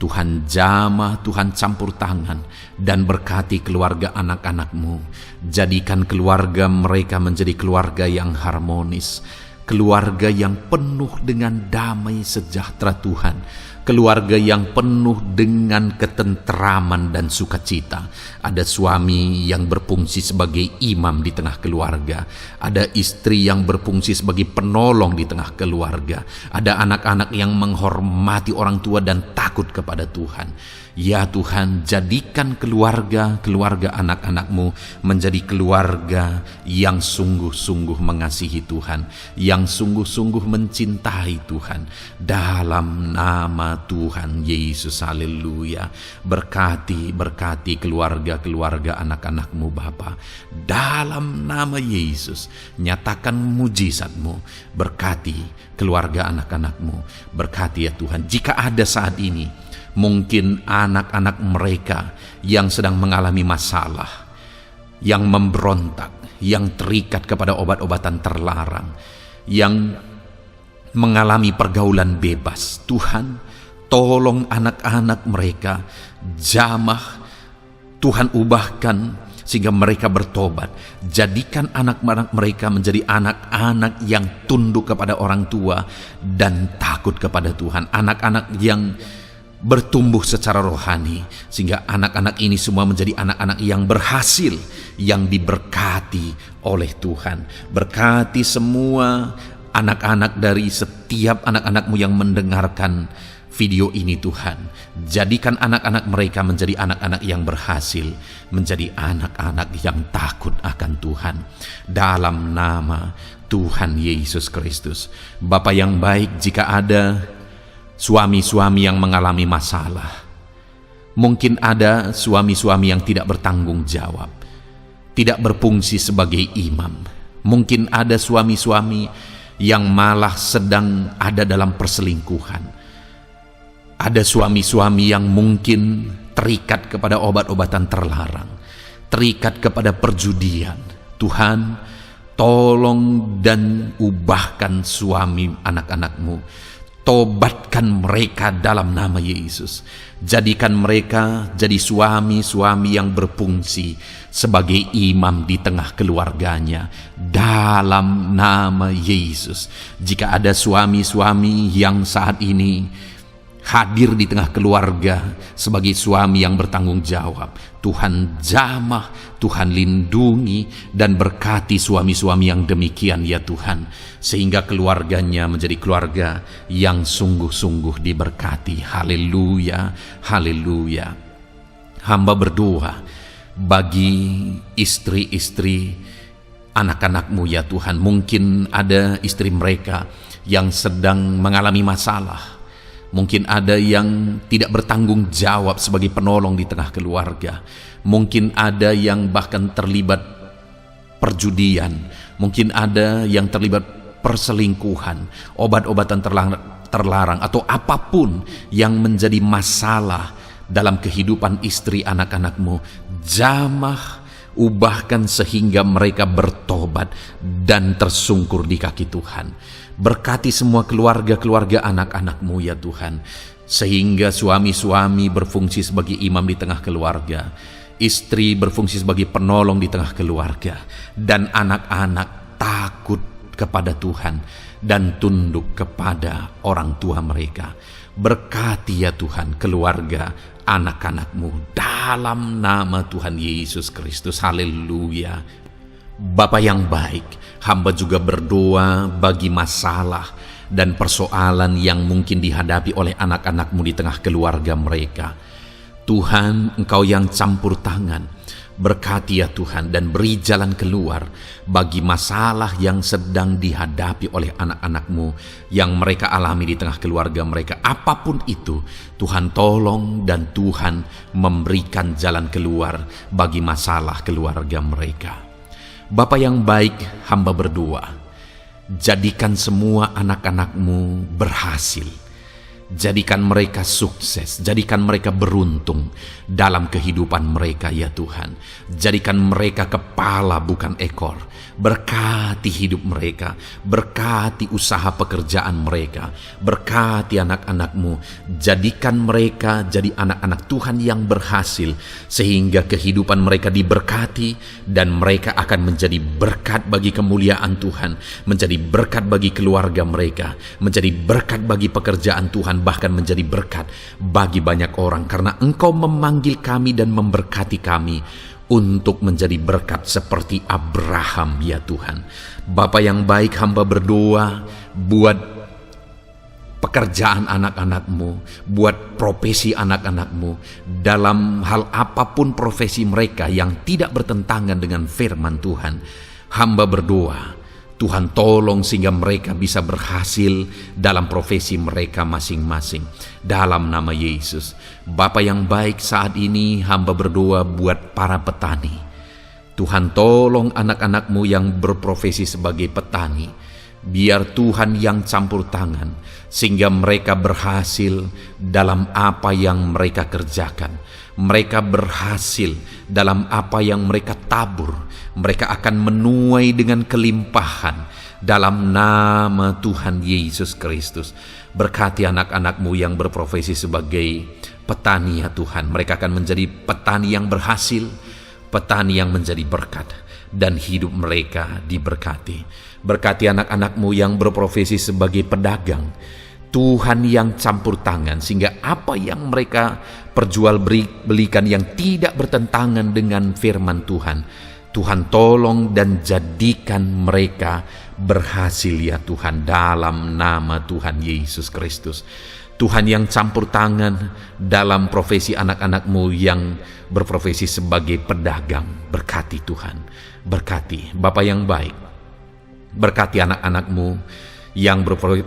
Tuhan jamah, Tuhan campur tangan dan berkati keluarga anak-anak-Mu. Jadikan keluarga mereka menjadi keluarga yang harmonis, keluarga yang penuh dengan damai sejahtera Tuhan, keluarga yang penuh dengan ketentraman dan sukacita. Ada suami yang berfungsi sebagai imam di tengah keluarga, ada istri yang berfungsi sebagai penolong di tengah keluarga, ada anak-anak yang menghormati orang tua dan takut kepada Tuhan. Ya Tuhan, jadikan keluarga anak-anak-Mu menjadi keluarga yang sungguh-sungguh mengasihi Tuhan, yang sungguh-sungguh mencintai Tuhan, dalam nama Tuhan Yesus. Haleluya. Berkati keluarga anak-anak-Mu Bapa, dalam nama Yesus. Nyatakan mujizat-Mu, berkati keluarga anak-anak-Mu, berkati ya Tuhan. Jika ada saat ini mungkin anak-anak mereka yang sedang mengalami masalah, yang memberontak, yang terikat kepada obat-obatan terlarang, yang mengalami pergaulan bebas. Tuhan, tolong anak-anak mereka jamah. Tuhan, ubahkan sehingga mereka bertobat. Jadikan anak-anak mereka menjadi anak-anak yang tunduk kepada orang tua dan takut kepada Tuhan. Anak-anak yang bertumbuh secara rohani, sehingga anak-anak ini semua menjadi anak-anak yang berhasil, yang diberkati oleh Tuhan. Berkati semua anak-anak dari setiap anak-anak-Mu yang mendengarkan video ini, Tuhan. Jadikan anak-anak mereka menjadi anak-anak yang berhasil, menjadi anak-anak yang takut akan Tuhan. Dalam nama Tuhan Yesus Kristus. Bapa yang baik, jika ada suami-suami yang mengalami masalah, mungkin ada suami-suami yang tidak bertanggung jawab, tidak berfungsi sebagai imam. Mungkin ada suami-suami yang malah sedang ada dalam perselingkuhan. Ada suami-suami yang mungkin terikat kepada obat-obatan terlarang, terikat kepada perjudian. Tuhan, tolong dan ubahkan suami anak-anak-Mu. Tobatkan mereka dalam nama Yesus. Jadikan mereka jadi suami-suami yang berfungsi sebagai imam di tengah keluarganya, dalam nama Yesus. Jika ada suami-suami yang saat ini hadir di tengah keluarga sebagai suami yang bertanggung jawab, Tuhan jamah, Tuhan lindungi dan berkati suami-suami yang demikian ya Tuhan, sehingga keluarganya menjadi keluarga yang sungguh-sungguh diberkati. Haleluya, haleluya. Hamba berdoa bagi istri-istri anak-anak-Mu ya Tuhan. Mungkin ada istri mereka yang sedang mengalami masalah. Mungkin ada yang tidak bertanggung jawab sebagai penolong di tengah keluarga. Mungkin ada yang bahkan terlibat perjudian. Mungkin ada yang terlibat perselingkuhan, obat-obatan terlarang, atau apapun yang menjadi masalah dalam kehidupan istri anak-anak-Mu. Jamah, ubahkan sehingga mereka bertobat dan tersungkur di kaki Tuhan. Berkati semua keluarga-keluarga anak-anak-Mu ya Tuhan, sehingga suami-suami berfungsi sebagai imam di tengah keluarga, istri berfungsi sebagai penolong di tengah keluarga, dan anak-anak takut kepada Tuhan dan tunduk kepada orang tua mereka. Berkati ya Tuhan keluarga anak-anak-Mu dalam nama Tuhan Yesus Kristus. Haleluya. Bapa yang baik, hamba juga berdoa bagi masalah dan persoalan yang mungkin dihadapi oleh anak-anak-Mu di tengah keluarga mereka. Tuhan, Engkau yang campur tangan, berkati ya Tuhan dan beri jalan keluar bagi masalah yang sedang dihadapi oleh anak-anak-Mu yang mereka alami di tengah keluarga mereka. Apapun itu, Tuhan tolong dan Tuhan memberikan jalan keluar bagi masalah keluarga mereka. Bapa yang baik, hamba berdoa, jadikan semua anak-anak-Mu berhasil. Jadikan mereka sukses, jadikan mereka beruntung dalam kehidupan mereka ya Tuhan. Jadikan mereka kepala bukan ekor. Berkati hidup mereka, berkati usaha pekerjaan mereka, berkati anak-anak-Mu. Jadikan mereka jadi anak-anak Tuhan yang berhasil, sehingga kehidupan mereka diberkati dan mereka akan menjadi berkat bagi kemuliaan Tuhan, menjadi berkat bagi keluarga mereka, menjadi berkat bagi pekerjaan Tuhan, bahkan menjadi berkat bagi banyak orang, karena Engkau memanggil kami dan memberkati kami untuk menjadi berkat seperti Abraham ya Tuhan. Bapa yang baik, hamba berdoa buat pekerjaan anak-anak-Mu, buat profesi anak-anak-Mu, dalam hal apapun profesi mereka yang tidak bertentangan dengan firman Tuhan. Hamba berdoa Tuhan tolong sehingga mereka bisa berhasil dalam profesi mereka masing-masing. Dalam nama Yesus. Bapa yang baik, saat ini hamba berdoa buat para petani. Tuhan tolong anak-anak-Mu yang berprofesi sebagai petani. Biar Tuhan yang campur tangan sehingga mereka berhasil dalam apa yang mereka kerjakan. Mereka berhasil dalam apa yang mereka tabur. Mereka akan menuai dengan kelimpahan dalam nama Tuhan Yesus Kristus. Berkati anak-anak-Mu yang berprofesi sebagai petani ya Tuhan. Mereka akan menjadi petani yang berhasil, petani yang menjadi berkat, dan hidup mereka diberkati. Berkati anak-anak-Mu yang berprofesi sebagai pedagang, Tuhan yang campur tangan, sehingga apa yang mereka belikan yang tidak bertentangan dengan firman Tuhan, Tuhan tolong dan jadikan mereka berhasil ya Tuhan, dalam nama Tuhan Yesus Kristus. Tuhan yang campur tangan dalam profesi anak-anak-Mu yang berprofesi sebagai pedagang. Berkati Tuhan, berkati Bapa yang baik. Berkati anak-anak-Mu yang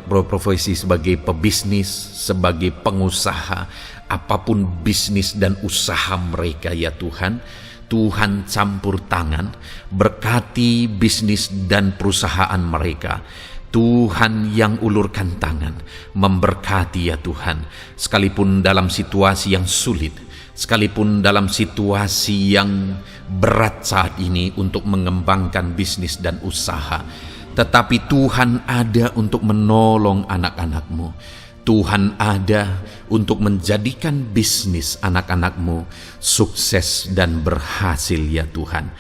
berprofesi sebagai pebisnis, sebagai pengusaha, apapun bisnis dan usaha mereka ya Tuhan. Tuhan campur tangan, berkati bisnis dan perusahaan mereka. Tuhan yang ulurkan tangan, memberkati ya Tuhan, sekalipun dalam situasi yang sulit, sekalipun dalam situasi yang berat saat ini untuk mengembangkan bisnis dan usaha, tetapi Tuhan ada untuk menolong anak-anak-Mu. Tuhan ada untuk menjadikan bisnis anak-anak-Mu sukses dan berhasil ya Tuhan.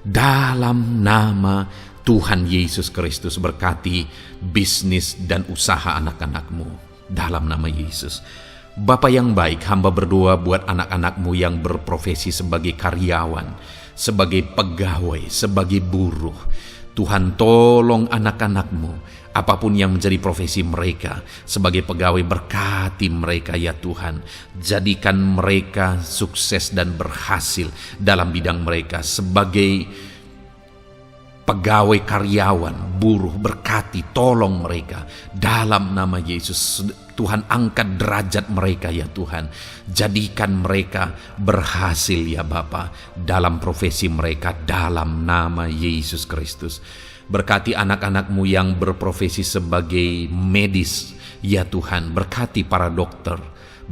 Dalam nama Tuhan Yesus Kristus, berkati bisnis dan usaha anak-anak-Mu dalam nama Yesus. Bapa yang baik, hamba berdoa buat anak-anak-Mu yang berprofesi sebagai karyawan, sebagai pegawai, sebagai buruh. Tuhan tolong anak-anak-Mu, apapun yang menjadi profesi mereka, sebagai pegawai berkati mereka ya Tuhan. Jadikan mereka sukses dan berhasil dalam bidang mereka. Sebagai pegawai karyawan, buruh, berkati, tolong mereka dalam nama Yesus. Tuhan angkat derajat mereka ya Tuhan. Jadikan mereka berhasil ya Bapa dalam profesi mereka dalam nama Yesus Kristus. Berkati anak-anak-Mu yang berprofesi sebagai medis ya Tuhan. Berkati para dokter,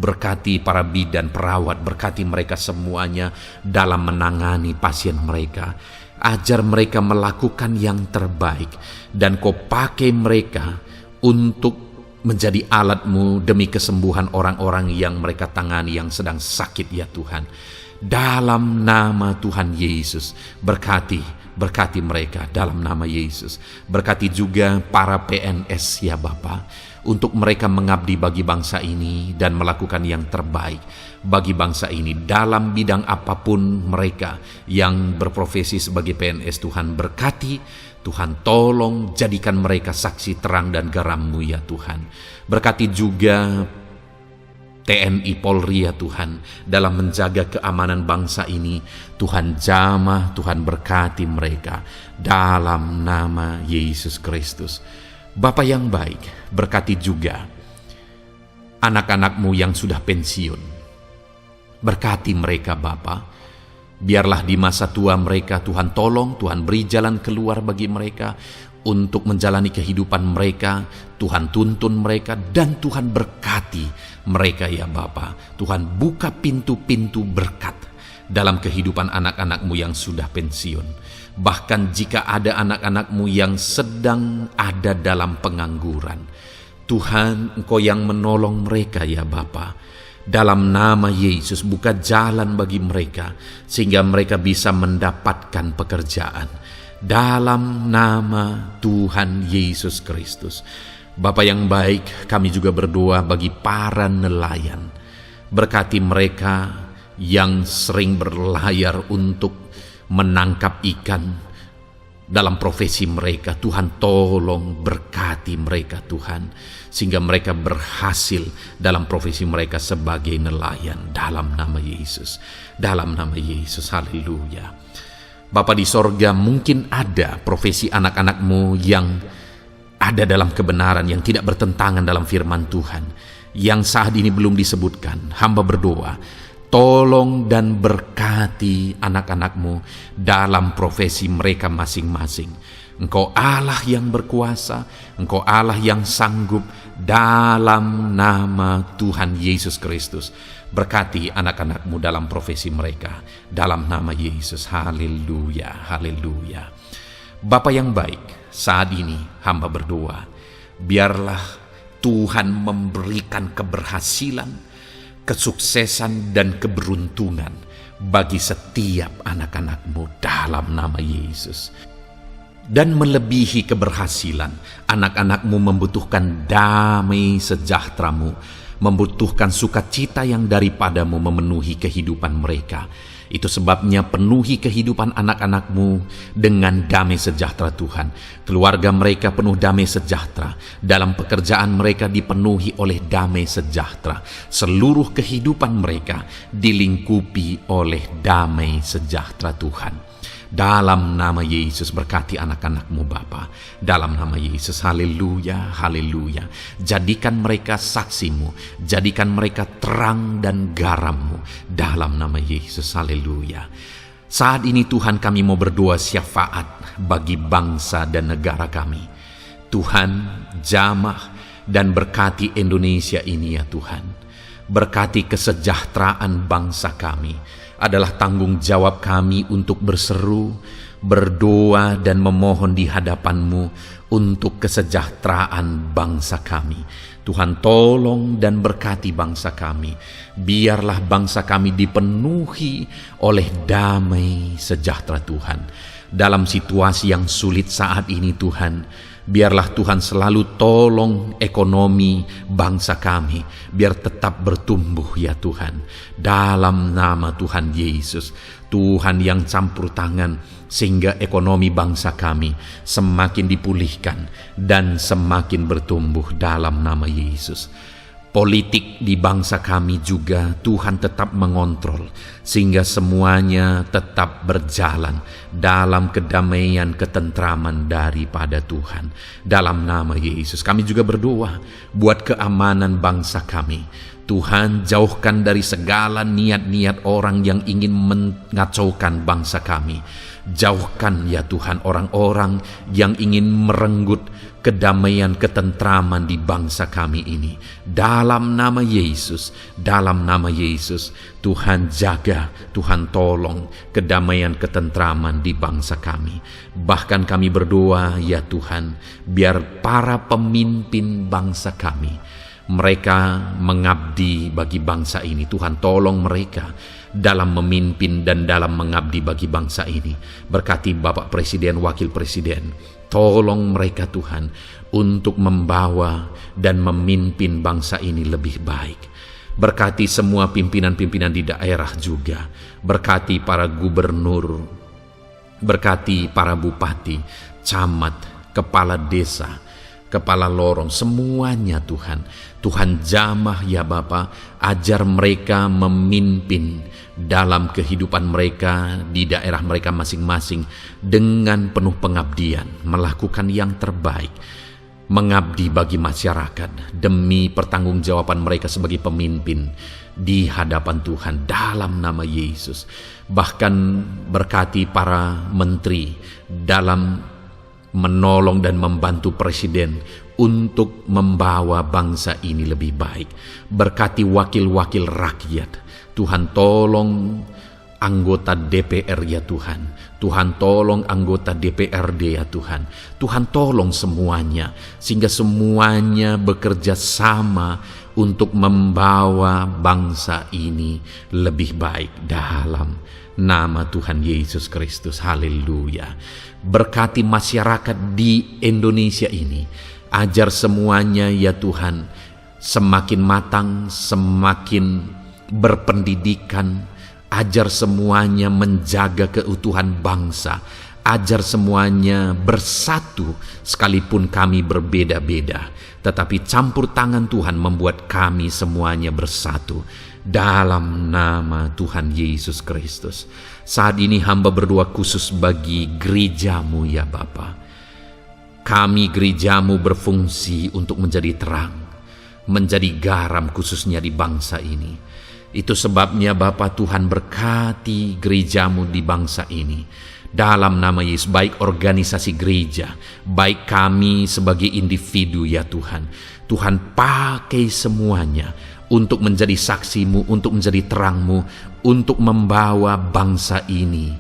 berkati para bidan, perawat, berkati mereka semuanya dalam menangani pasien mereka. Ajar mereka melakukan yang terbaik, dan Kau pakai mereka untuk menjadi alat-Mu demi kesembuhan orang-orang yang mereka tangani yang sedang sakit ya Tuhan. Dalam nama Tuhan Yesus, berkati mereka dalam nama Yesus. Berkati juga para PNS ya Bapa, untuk mereka mengabdi bagi bangsa ini dan melakukan yang terbaik bagi bangsa ini dalam bidang apapun mereka yang berprofesi sebagai PNS. Tuhan berkati, Tuhan tolong jadikan mereka saksi terang dan garam-Mu ya Tuhan. Berkati juga TNI Polri ya Tuhan dalam menjaga keamanan bangsa ini. Tuhan jamah, Tuhan berkati mereka dalam nama Yesus Kristus. Bapa yang baik, berkati juga anak-anak-Mu yang sudah pensiun. Berkati mereka Bapa. Biarlah di masa tua mereka Tuhan tolong, Tuhan beri jalan keluar bagi mereka untuk menjalani kehidupan mereka. Tuhan tuntun mereka dan Tuhan berkati mereka ya Bapa. Tuhan buka pintu-pintu berkat dalam kehidupan anak-anak-Mu yang sudah pensiun. Bahkan jika ada anak-anak-Mu yang sedang ada dalam pengangguran, Tuhan Engkau yang menolong mereka ya Bapa. Dalam nama Yesus, buka jalan bagi mereka sehingga mereka bisa mendapatkan pekerjaan. Dalam nama Tuhan Yesus Kristus. Bapa yang baik, kami juga berdoa bagi para nelayan. Berkati mereka yang sering berlayar untuk menangkap ikan dalam profesi mereka. Tuhan tolong berkati mereka Tuhan, sehingga mereka berhasil dalam profesi mereka sebagai nelayan dalam nama Yesus. Dalam nama Yesus, haleluya. Bapa di sorga, mungkin ada profesi anak-anak-Mu yang ada dalam kebenaran, yang tidak bertentangan dalam firman Tuhan, yang saat ini belum disebutkan. Hamba berdoa, tolong dan berkati anak-anak-Mu dalam profesi mereka masing-masing. Engkau Allah yang berkuasa, Engkau Allah yang sanggup, dalam nama Tuhan Yesus Kristus. Berkati anak-anak-Mu dalam profesi mereka. Dalam nama Yesus, haleluya, haleluya. Bapa yang baik, saat ini hamba berdoa, biarlah Tuhan memberikan keberhasilan, kesuksesan dan keberuntungan bagi setiap anak-anak-Mu dalam nama Yesus. Dan melebihi keberhasilan, anak-anak-Mu membutuhkan damai sejahtera-Mu, membutuhkan sukacita yang daripada-Mu memenuhi kehidupan mereka. Itu sebabnya penuhi kehidupan anak-anak-Mu dengan damai sejahtera Tuhan. Keluarga mereka penuh damai sejahtera. Dalam pekerjaan mereka dipenuhi oleh damai sejahtera. Seluruh kehidupan mereka dilingkupi oleh damai sejahtera Tuhan. Dalam nama Yesus, berkati anak-anak-Mu Bapa. Dalam nama Yesus, haleluya, haleluya. Jadikan mereka saksi-Mu, jadikan mereka terang dan garam-Mu. Dalam nama Yesus, haleluya. Saat ini Tuhan, kami mau berdoa syafaat bagi bangsa dan negara kami. Tuhan, jamah dan berkati Indonesia ini ya Tuhan. Berkati kesejahteraan bangsa kami. Adalah tanggung jawab kami untuk berseru, berdoa dan memohon di hadapan-Mu untuk kesejahteraan bangsa kami. Tuhan, tolong dan berkati bangsa kami. Biarlah bangsa kami dipenuhi oleh damai sejahtera Tuhan. Dalam situasi yang sulit saat ini Tuhan, biarlah Tuhan selalu tolong ekonomi bangsa kami, biar tetap bertumbuh ya Tuhan. Dalam nama Tuhan Yesus, Tuhan yang campur tangan, sehingga ekonomi bangsa kami semakin dipulihkan dan semakin bertumbuh dalam nama Yesus. Politik di bangsa kami juga Tuhan tetap mengontrol, sehingga semuanya tetap berjalan dalam kedamaian, ketentraman daripada Tuhan. Dalam nama Yesus kami juga berdoa buat keamanan bangsa kami. Tuhan, jauhkan dari segala niat-niat orang yang ingin mengacaukan bangsa kami. Jauhkan ya Tuhan orang-orang yang ingin merenggut kedamaian, ketentraman di bangsa kami ini. Dalam nama Yesus, dalam nama Yesus, Tuhan jaga, Tuhan tolong kedamaian, ketentraman di bangsa kami. Bahkan kami berdoa ya Tuhan, biar para pemimpin bangsa kami, mereka mengabdi bagi bangsa ini. Tuhan tolong mereka dalam memimpin dan dalam mengabdi bagi bangsa ini. Berkati Bapak Presiden, Wakil Presiden, tolong mereka Tuhan untuk membawa dan memimpin bangsa ini lebih baik. Berkati semua pimpinan-pimpinan di daerah juga. Berkati para gubernur, berkati para bupati, camat, kepala desa, kepala lorong, semuanya Tuhan. Tuhan jamah ya Bapa, ajar mereka memimpin dalam kehidupan mereka di daerah mereka masing-masing dengan penuh pengabdian, melakukan yang terbaik, mengabdi bagi masyarakat demi pertanggungjawaban mereka sebagai pemimpin di hadapan Tuhan dalam nama Yesus. Bahkan berkati para menteri dalam menolong dan membantu presiden untuk membawa bangsa ini lebih baik. Berkati wakil-wakil rakyat. Tuhan tolong anggota DPR ya Tuhan. Tuhan tolong anggota DPRD ya Tuhan. Tuhan tolong semuanya, sehingga semuanya bekerja sama untuk membawa bangsa ini lebih baik dalam nama Tuhan Yesus Kristus. Haleluya. Berkati masyarakat di Indonesia ini. Ajar semuanya ya Tuhan semakin matang, semakin berpendidikan. Ajar semuanya menjaga keutuhan bangsa. Ajar semuanya bersatu sekalipun kami berbeda-beda. Tetapi campur tangan Tuhan membuat kami semuanya bersatu. Dalam nama Tuhan Yesus Kristus. Saat ini hamba berdoa khusus bagi gerejamu ya Bapa. Kami gerejamu berfungsi untuk menjadi terang, menjadi garam khususnya di bangsa ini. Itu sebabnya Bapa Tuhan berkati gerejamu di bangsa ini. Dalam nama Yesus, baik organisasi gereja, baik kami sebagai individu ya Tuhan. Tuhan pakai semuanya untuk menjadi saksimu, untuk menjadi terangmu, untuk membawa bangsa ini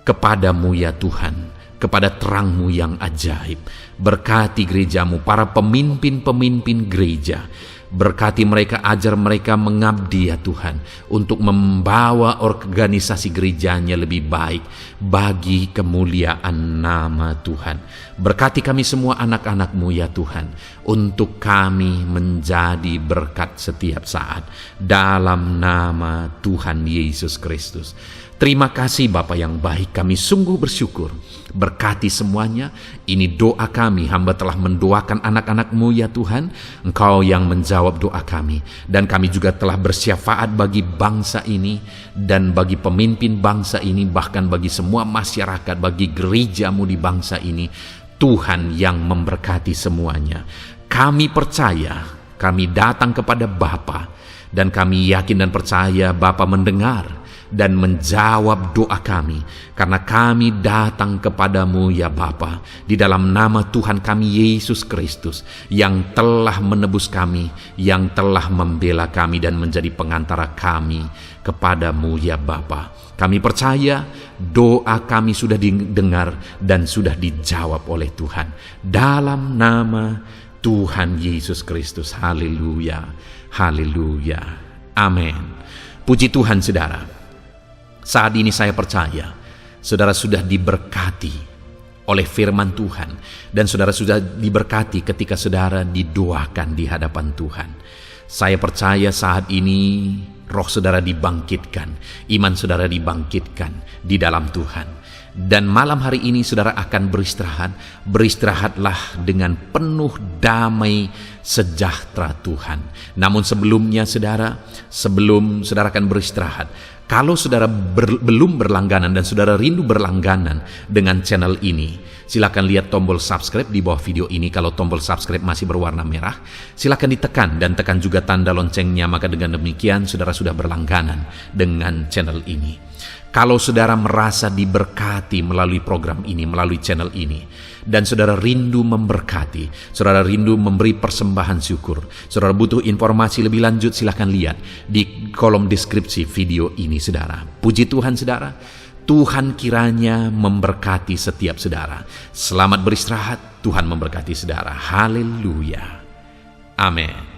kepadamu ya Tuhan, kepada terangmu yang ajaib. Berkati gerejamu, para pemimpin-pemimpin gereja. Berkati mereka, ajar mereka mengabdi ya Tuhan, untuk membawa organisasi gerejanya lebih baik bagi kemuliaan nama Tuhan. Berkati kami semua anak-anak-Mu ya Tuhan, untuk kami menjadi berkat setiap saat. Dalam nama Tuhan Yesus Kristus. Terima kasih Bapa yang baik, kami sungguh bersyukur. Berkati semuanya, ini doa kami, hamba telah mendoakan anak-anak-Mu ya Tuhan, Engkau yang menjawab doa kami. Dan kami juga telah bersyafaat bagi bangsa ini, dan bagi pemimpin bangsa ini, bahkan bagi semua masyarakat, bagi gereja-Mu di bangsa ini. Tuhan yang memberkati semuanya. Kami percaya, kami datang kepada Bapa, dan kami yakin dan percaya Bapa mendengar dan menjawab doa kami, karena kami datang kepadamu ya Bapa, di dalam nama Tuhan kami Yesus Kristus, yang telah menebus kami, yang telah membela kami dan menjadi pengantara kami kepadamu ya Bapa. Kami percaya doa kami sudah didengar dan sudah dijawab oleh Tuhan, dalam nama Tuhan Yesus Kristus. Haleluya, haleluya, amin. Puji Tuhan saudara. Saat ini saya percaya saudara sudah diberkati oleh firman Tuhan, dan saudara sudah diberkati ketika saudara didoakan di hadapan Tuhan. Saya percaya saat ini roh saudara dibangkitkan, iman saudara dibangkitkan di dalam Tuhan. Dan malam hari ini saudara akan beristirahat. Beristirahatlah dengan penuh damai sejahtera Tuhan. Namun sebelumnya saudara, sebelum saudara akan beristirahat, kalau saudara belum berlangganan dan saudara rindu berlangganan dengan channel ini, silakan lihat tombol subscribe di bawah video ini. Kalau tombol subscribe masih berwarna merah, silakan ditekan dan tekan juga tanda loncengnya. Maka dengan demikian saudara sudah berlangganan dengan channel ini. Kalau saudara merasa diberkati melalui program ini, melalui channel ini, dan saudara rindu memberkati, saudara rindu memberi persembahan syukur, saudara butuh informasi lebih lanjut, silakan lihat di kolom deskripsi video ini saudara. Puji Tuhan saudara, Tuhan kiranya memberkati setiap saudara. Selamat beristirahat, Tuhan memberkati saudara. Haleluya, amin.